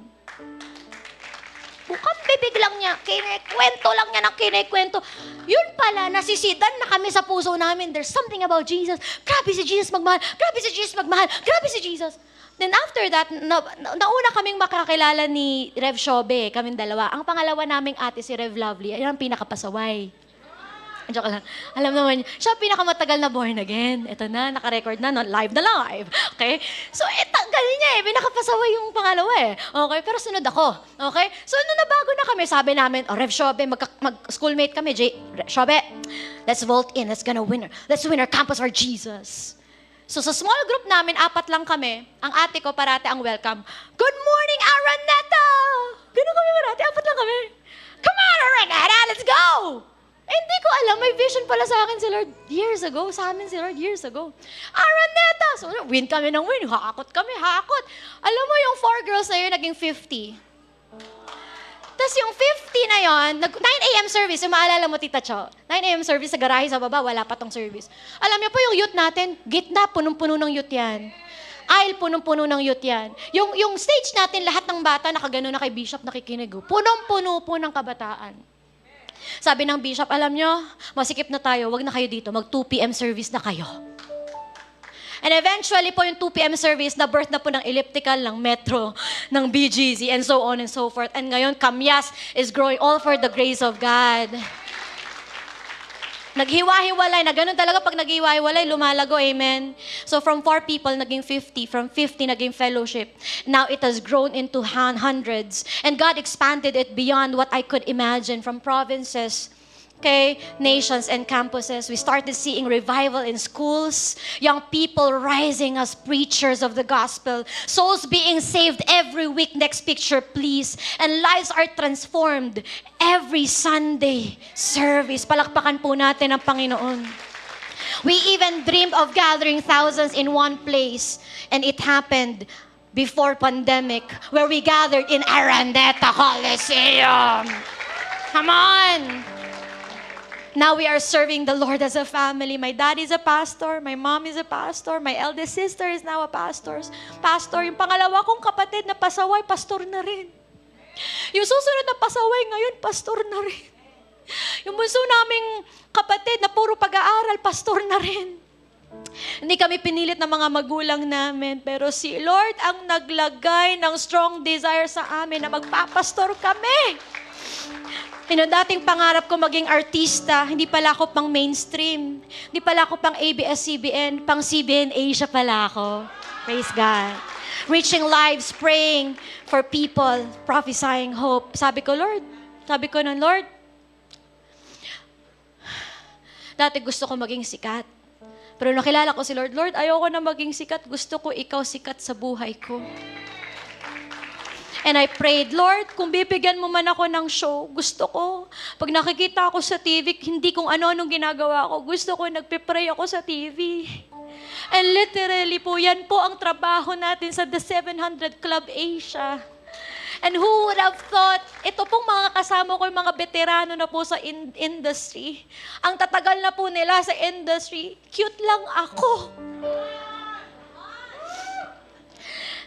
Bukang bibig lang niya, kinikwento lang niya ng kinikwento. Yun pala, nasisidan na kami sa puso namin. There's something about Jesus. Grabe si Jesus magmahal. Grabe si Jesus magmahal. Grabe si Jesus. Then after that, nauna kaming makakilala ni Rev Shobe, kaming dalawa. Ang pangalawa naming ate si Rev Lovely, ayun ang pinakapasaway. Joke lang. Alam naman niyo, siya pinakamatagal na born again. Ito na, naka-record na, no? Live na live. Okay? So, ganun niya eh. Pinakapasaway yung pangalawa eh. Okay? Pero sunod ako. Okay? So, nung nabago na kami, sabi namin, Rev Shobe, mag-schoolmate kami, Shobe, let's vote in. Let's win our campus for Jesus. So, sa small group namin, 4 lang kami. Ang ate ko, parate ang welcome. Good morning, Araneta! Ganun kami parate, 4 lang kami. Come on, Araneta, let's go! Hindi ko alam, may vision pala sa akin si Lord years ago. Sa amin si Lord years ago. Araneta! So, win kami ng win. Hakot kami, hakot. Alam mo, yung 4 girls na yun, naging 50. Tapos yung 50 na yon, 9 a.m. service, yung maalala mo, Tita Cho, 9 a.m. service sa garahe sa baba, wala pa tong service. Alam niyo po yung youth natin, gitna, punong-puno ng youth yan. Aisle, punong-puno ng youth yan. Yung stage natin, lahat ng bata, nakagano na kay Bishop, nakikinig. Punong-puno po ng kabataan. Sabi ng Bishop, alam nyo, masikip na tayo, wag na kayo dito, mag 2 p.m. service na kayo. And eventually po yung 2 p.m. service, na-birth na po ng elliptical, ng metro, ng BGC, and so on and so forth. And ngayon, Kamyas is growing all for the grace of God. Naghiwa-hiwalay, na ganun talaga pag naghiwa-hiwalay, lumalago, amen? So from 4 people, naging 50. From 50, naging fellowship. Now it has grown into hundreds. And God expanded it beyond what I could imagine. From provinces, okay, nations and campuses. We started seeing revival in schools, young people rising as preachers of the gospel, souls being saved every week. Next picture, please. And lives are transformed every Sunday service. Palakpakan po natin ang Panginoon. We even dreamed of gathering thousands in one place, and it happened before pandemic, where we gathered in Arandeta Coliseum. Come on! Now we are serving the Lord as a family. My dad is a pastor. My mom is a pastor. My eldest sister is now a pastor. Yung pangalawa kong kapatid na pasaway, pastor na rin. Yung susunod na pasaway ngayon, pastor na rin. Yung bunso naming kapatid na puro pag-aaral, pastor na rin. Hindi kami pinilit ng mga magulang namin, pero si Lord ang naglagay ng strong desire sa amin na magpapastor kami. Dating pangarap ko maging artista, hindi pala ako pang mainstream. Hindi pala ako pang ABS-CBN, pang CBN Asia pala ako. Praise God. Reaching lives, praying for people, prophesying hope. Sabi ko nun, Lord, dati gusto ko maging sikat. Pero nakilala ko si Lord, Lord, ayoko na maging sikat. Gusto ko ikaw sikat sa buhay ko. And I prayed, Lord, kung bibigyan mo man ako ng show, gusto ko. Pag nakikita ako sa TV, hindi kung ano-anong ginagawa ko. Gusto ko, nagpipray ako sa TV. And literally po, yan po ang trabaho natin sa The 700 Club Asia. And who would have thought, ito pong mga kasama ko, yung mga veterano na po sa industry. Ang tatagal na po nila sa industry, cute lang ako.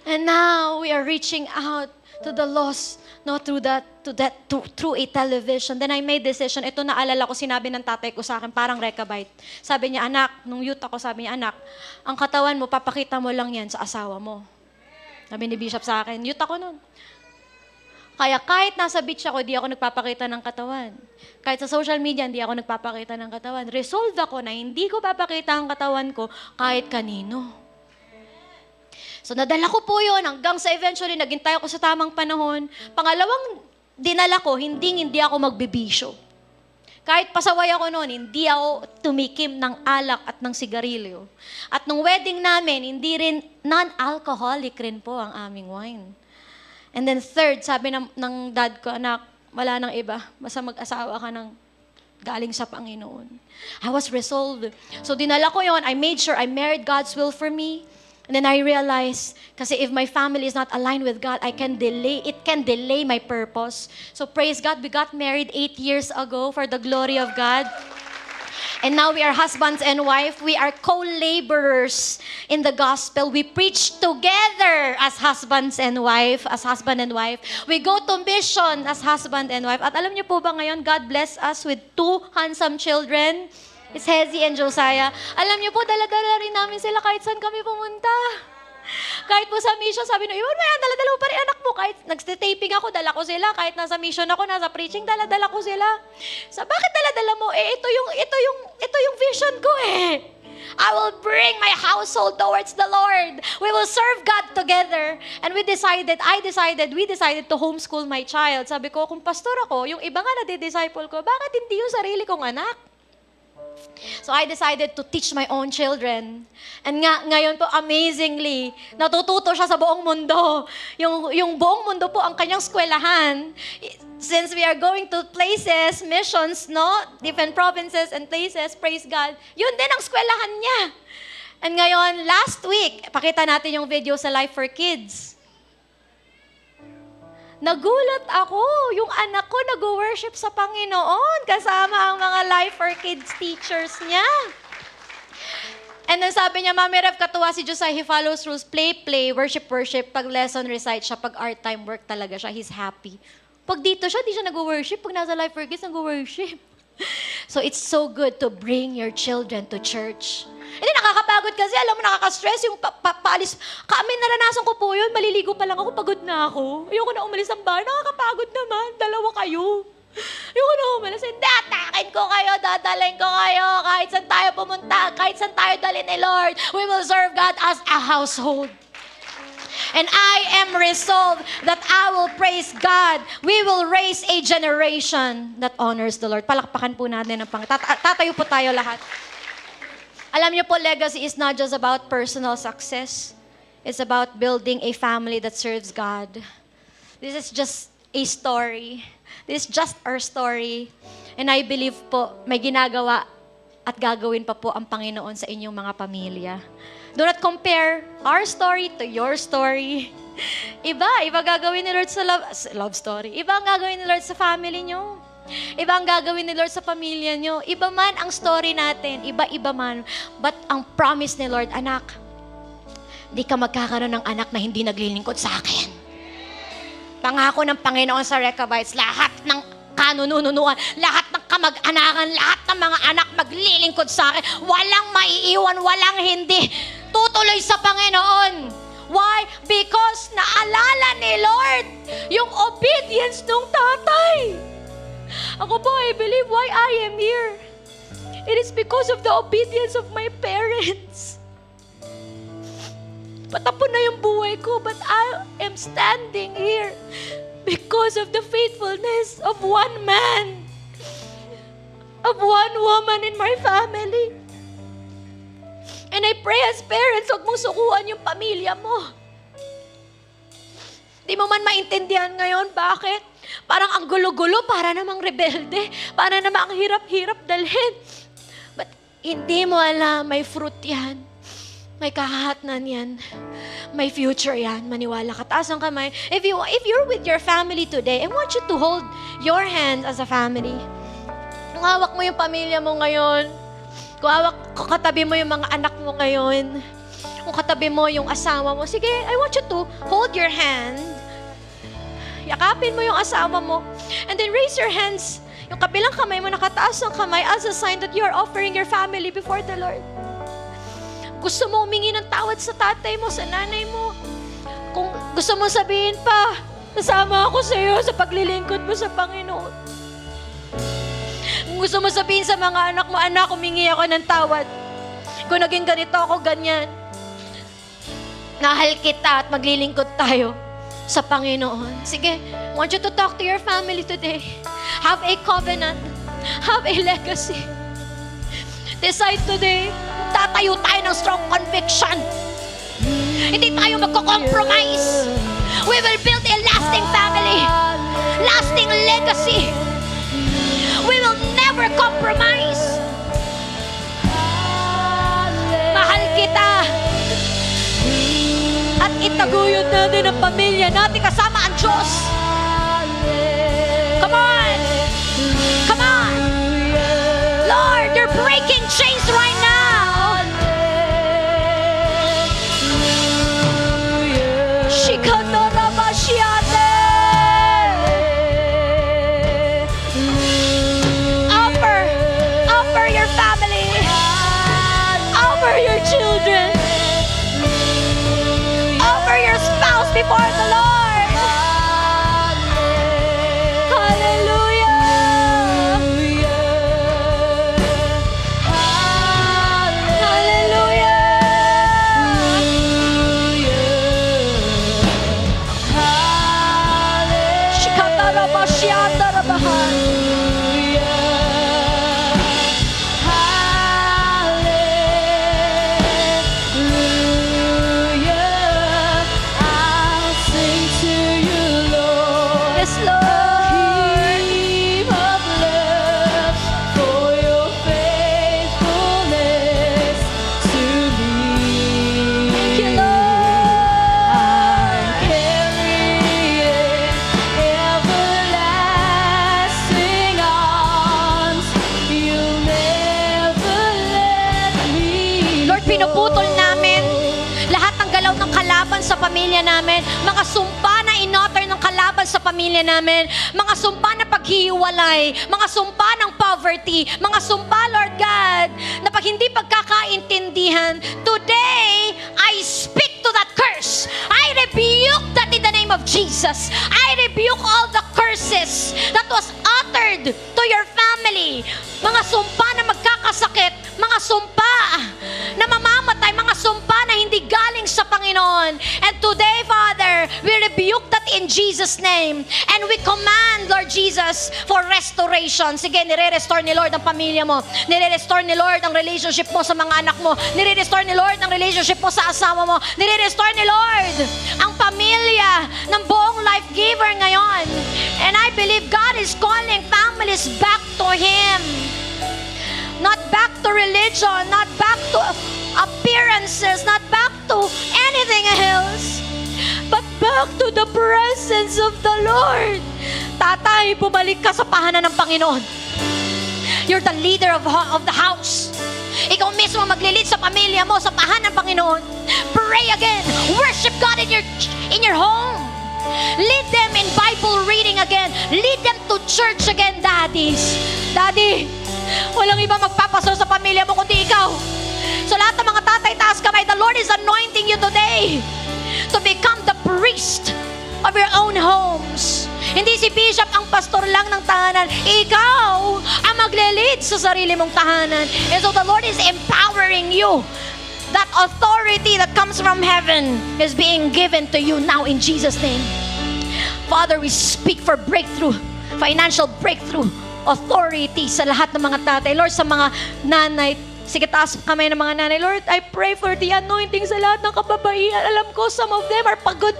And now, we are reaching out to the lost, no, through a television. Then I made decision. Ito naalala ko, sinabi ng tatay ko sa akin, parang Rechabite. Sabi niya, anak, nung youth ako, sabi niya, anak, ang katawan mo, papakita mo lang yan sa asawa mo. Sabi ni Bishop sa akin, youth ako nun. Kaya kahit nasa beach ako, di ako nagpapakita ng katawan. Kahit sa social media, hindi ako nagpapakita ng katawan. Resolved ako na hindi ko papakita ang katawan ko kahit kanino. So nadala ko po yun hanggang sa eventually naghintay ako sa tamang panahon. Pangalawang dinala ko, hindi ako magbibisyo. Kahit pasaway ako noon, hindi ako tumikim ng alak at ng sigarilyo. At nung wedding namin, hindi rin, non-alcoholic rin po ang aming wine. And then third, sabi ng dad ko, anak, wala nang iba. Basta mag-asawa ka ng galing sa Panginoon. I was resolved. So dinala ko yon. I made sure I married God's will for me. And then I realized, kasi if my family is not aligned with God, it can delay my purpose. So praise God, we got married 8 years ago for the glory of God. And now we are husbands and wife. We are co-laborers in the gospel. We preach together as husbands and wife, We go to mission as husband and wife. At alam niyo po ba ngayon, God bless us with 2 handsome children. It's Hezi and Josiah. Alam niyo po, dala-dala rin namin sila kahit saan kami pumunta. Kahit po sa mission, sabi nyo, Iwan, dala-dala mo pa rin anak mo. Kahit nagstitaping ako, dala ko sila. Kahit nasa mission ako, nasa preaching, dala-dala ko sila. Bakit dala-dala mo? Ito yung vision ko eh. I will bring my household towards the Lord. We will serve God together. And we decided to homeschool my child. Sabi ko, kung pastor ako, yung iba nga na-disciple ko, bakit hindi yung sarili kong anak? So I decided to teach my own children. And ngayon po, amazingly, natututo siya sa buong mundo. Yung buong mundo po ang kanyang eskwelahan. Since we are going to places, missions, no? Different provinces and places, praise God. Yun din ang eskwelahan niya. And ngayon, last week, pakita natin yung video sa Life for Kids. Nagulat ako, yung anak ko nag-worship sa Panginoon kasama ang mga Life for Kids teachers niya. And then sabi niya, Mami Rev, katuwa si Josiah, he follows rules, play, worship. Pag lesson, recite siya. Pag art time, work talaga siya. He's happy. Pag dito siya, di siya nag-worship. Pag nasa Life for Kids, nag-worship. So it's so good to bring your children to church. Hindi, nakakapagod kasi. Alam mo, nakaka-stress yung paalis. Kami, naranasan ko po yun. Maliligo pa lang ako, pagod na ako. Ayoko na umalis ng bahay. Nakakapagod naman. Dalawa kayo. Ayoko na umalis. Hindi, atakin ko kayo. Dadalhin ko kayo. Kahit saan tayo pumunta. Kahit saan tayo dalhin ni Lord. We will serve God as a household. And I am resolved that I will praise God. We will raise a generation that honors the Lord. Palakpakan po natin ang Tatayo po tayo lahat. Alam niyo po, legacy is not just about personal success. It's about building a family that serves God. This is just a story. This is just our story. And I believe po, may ginagawa at gagawin pa po ang Panginoon sa inyong mga pamilya. Do not compare our story to your story. Iba gagawin ni Lord sa love story. Iba ang gagawin ni Lord sa family nyo. Iba ang gagawin ni Lord sa pamilya nyo. Iba man ang story natin. Iba-iba man. But ang promise ni Lord, anak, di ka magkakaroon ng anak na hindi naglilingkod sa akin. Pangako ng Panginoon sa Rechabites, lahat ng kanununuan, lahat ng kamag-anakan, lahat ng mga anak maglilingkod sa akin. Walang maiiwan, walang hindi. Tutuloy sa Panginoon. Why? Because naalala ni Lord yung obedience ng tatay. Ako po, I believe why I am here. It is because of the obedience of my parents. Patapon na yung buhay ko, but I am standing here because of the faithfulness of one man, of one woman in my family. And I pray as parents, huwag mong sukuan yung pamilya mo. Di mo man maintindihan ngayon, bakit? Parang ang gulo-gulo, para namang rebelde, para namang ang hirap-hirap dalhin. But hindi mo alam, may fruit yan. May kahahatnan yan. May future yan. Maniwala ka. Taas ang kamay. If you're with your family today, I want you to hold your hands as a family. Kung hawak mo yung pamilya mo ngayon, kung katabi mo yung mga anak mo ngayon, kung katabi mo yung asawa mo, sige, I want you to hold your hand. Yakapin mo yung asawa mo. And then raise your hands. Yung kabilang kamay mo, nakataas ang kamay as a sign that you are offering your family before the Lord. Gusto mo humingi ng tawad sa tatay mo, sa nanay mo. Kung gusto mo sabihin pa, nasama ako sa iyo sa paglilingkod mo sa Panginoon. Kung gusto mo sabihin sa mga anak mo, anak, humingi ako ng tawad. Kung naging ganito ako, ganyan. Nahal kita at maglilingkod tayo sa Panginoon. Sige, I want you to talk to your family today. Have a covenant. Have a legacy. Decide today, tatayo tayo ng strong conviction. Hindi tayo magko-compromise. We will build a lasting family. Lasting legacy. We will never compromise. Mahal kita. At itaguyod natin ang pamilya natin kasama ang Diyos. Come on! Come on! Lord, you're breaking chains right now! Shikatarabashiate! Offer your family. Offer your children. Offer your spouse before the Lord. Hallelujah. Hallelujah. Shikatarabashiatarabahan. I'll sing sa pamilya namin, mga sumpa na inotter ng kalaban sa pamilya namin, mga sumpa na paghihiwalay, mga sumpa ng poverty, mga sumpa, Lord God, na pag hindi pagkakaintindihan, today, I speak to that curse. I rebuke that in the name of Jesus. I rebuke all the curses that was uttered to your family. Mga sumpa na magkakasakit, mga sumpa na mamamatay, mga sumpa na hindi galing sa Panginoon. And today, Father, we rebuke that in Jesus' name. And we command, Lord Jesus, for restoration. Sige, nire-restore ni Lord ang pamilya mo. Nire-restore ni Lord ang relationship mo sa mga anak mo. Nire-restore ni Lord ang relationship mo sa asawa mo. Nire-restore ni Lord ang pamilya ng buong life giver ngayon. And I believe God is calling families back to Him. Not back to religion, not back to appearances, not back to anything else, but back to the presence of the Lord. Tatay, bumalik ka sa pahanan ng Panginoon. You're the leader of the house. Ikaw mismo maglilid sa pamilya mo sa pahanan ng Panginoon. Pray again. Worship God in your home. Lead them in Bible reading again. Lead them to church again, daddies. Daddy, walang iba magpapasol sa pamilya mo kundi ikaw. So lahat ng mga tatay, taas kamay, the Lord is anointing you today to become the priest of your own homes. Hindi si Bishop ang pastor lang ng tahanan. Ikaw ang magle-lead sa sarili mong tahanan. And so the Lord is empowering you. That authority that comes from heaven is being given to you now in Jesus' name. Father, we speak for breakthrough, financial breakthrough, authority sa lahat ng mga tatay. Lord, sa mga nanay, sige, taas kamay ng mga nanay. Lord, I pray for the anointing sa lahat ng kababaihan. Alam ko, some of them are pagod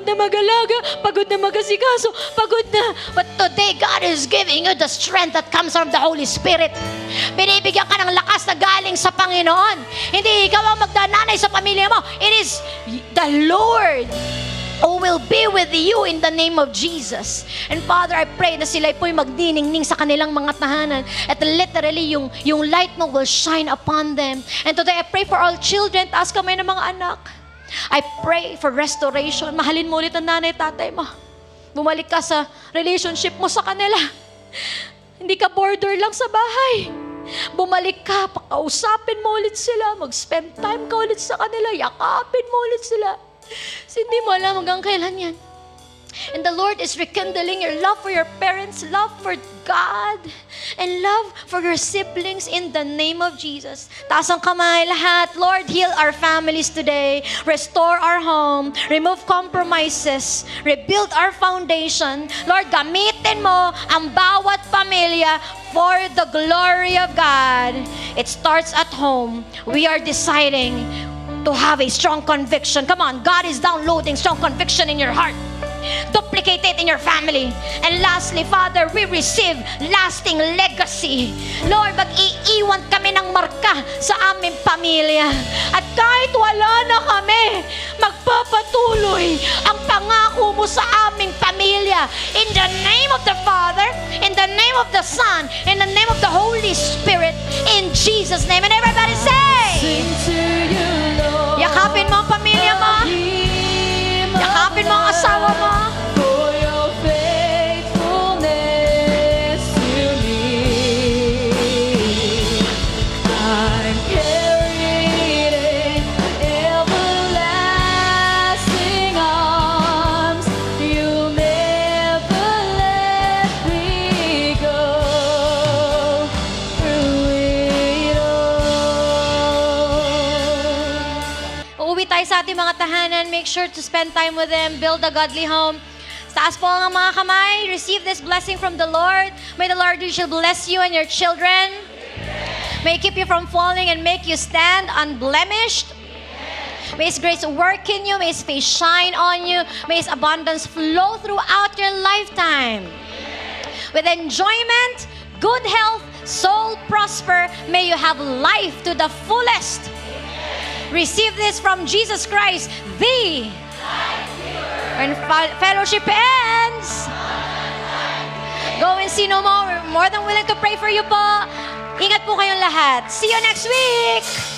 na mag-alaga, pagod na mag-asikaso, pagod na. But today, God is giving you the strength that comes from the Holy Spirit. Binibigyan ka ng lakas na galing sa Panginoon. Hindi ikaw ang magdananay sa pamilya mo. It is the Lord who will be with you in the name of Jesus. And Father, I pray na sila po'y magdiningning sa kanilang mga tahanan at literally yung light mo will shine upon them. And today I pray for all children. Taas kamay ng mga anak. I pray for restoration. Mahalin mo ulit ang nanay, tatay mo. Bumalik ka sa relationship mo sa kanila. Hindi ka border lang sa bahay. Bumalik ka, pakausapin mo ulit sila, mag-spend time ka ulit sa kanila, yakapin mo ulit sila. Hindi mo alam hanggang kailan yan. And the Lord is rekindling your love for your parents, love for God, and love for your siblings in the name of Jesus. Taas ang kamay lahat. Lord, heal our families today. Restore our home. Remove compromises. Rebuild our foundation. Lord, gamitin mo ang bawat pamilya for the glory of God. It starts at home. We are deciding to have a strong conviction. Come on, God is downloading strong conviction in your heart. Duplicate it in your family. And lastly, Father, we receive lasting legacy. Lord, mag-iiwan kami ng marka sa aming pamilya. At kahit wala na kami, magpapatuloy ang pangako mo sa aming pamilya. In the name of the Father, in the name of the Son, in the name of the Holy Spirit, in Jesus' name. And everybody say, Sing to you, Lord. yakapin mo ang pamilya mo. Yakapin mo ang asawa mo. For your faithfulness to me, I'm carried in everlasting arms. You never let me go through it all. Uuwi tayo sa ating mga tahanan. Make sure to spend time with them. Build a godly home. Taas po ang mga kamay. Receive this blessing from the Lord. May the Lord shall bless you and your children. May He keep you from falling and make you stand unblemished. May His grace work in you. May His face shine on you. May His abundance flow throughout your lifetime. With enjoyment, good health, soul prosper. May you have life to the fullest. Receive this from Jesus Christ, the when fellowship ends. Go and see no more. We're more than willing to pray for you po. Ingat po kayong lahat. See you next week.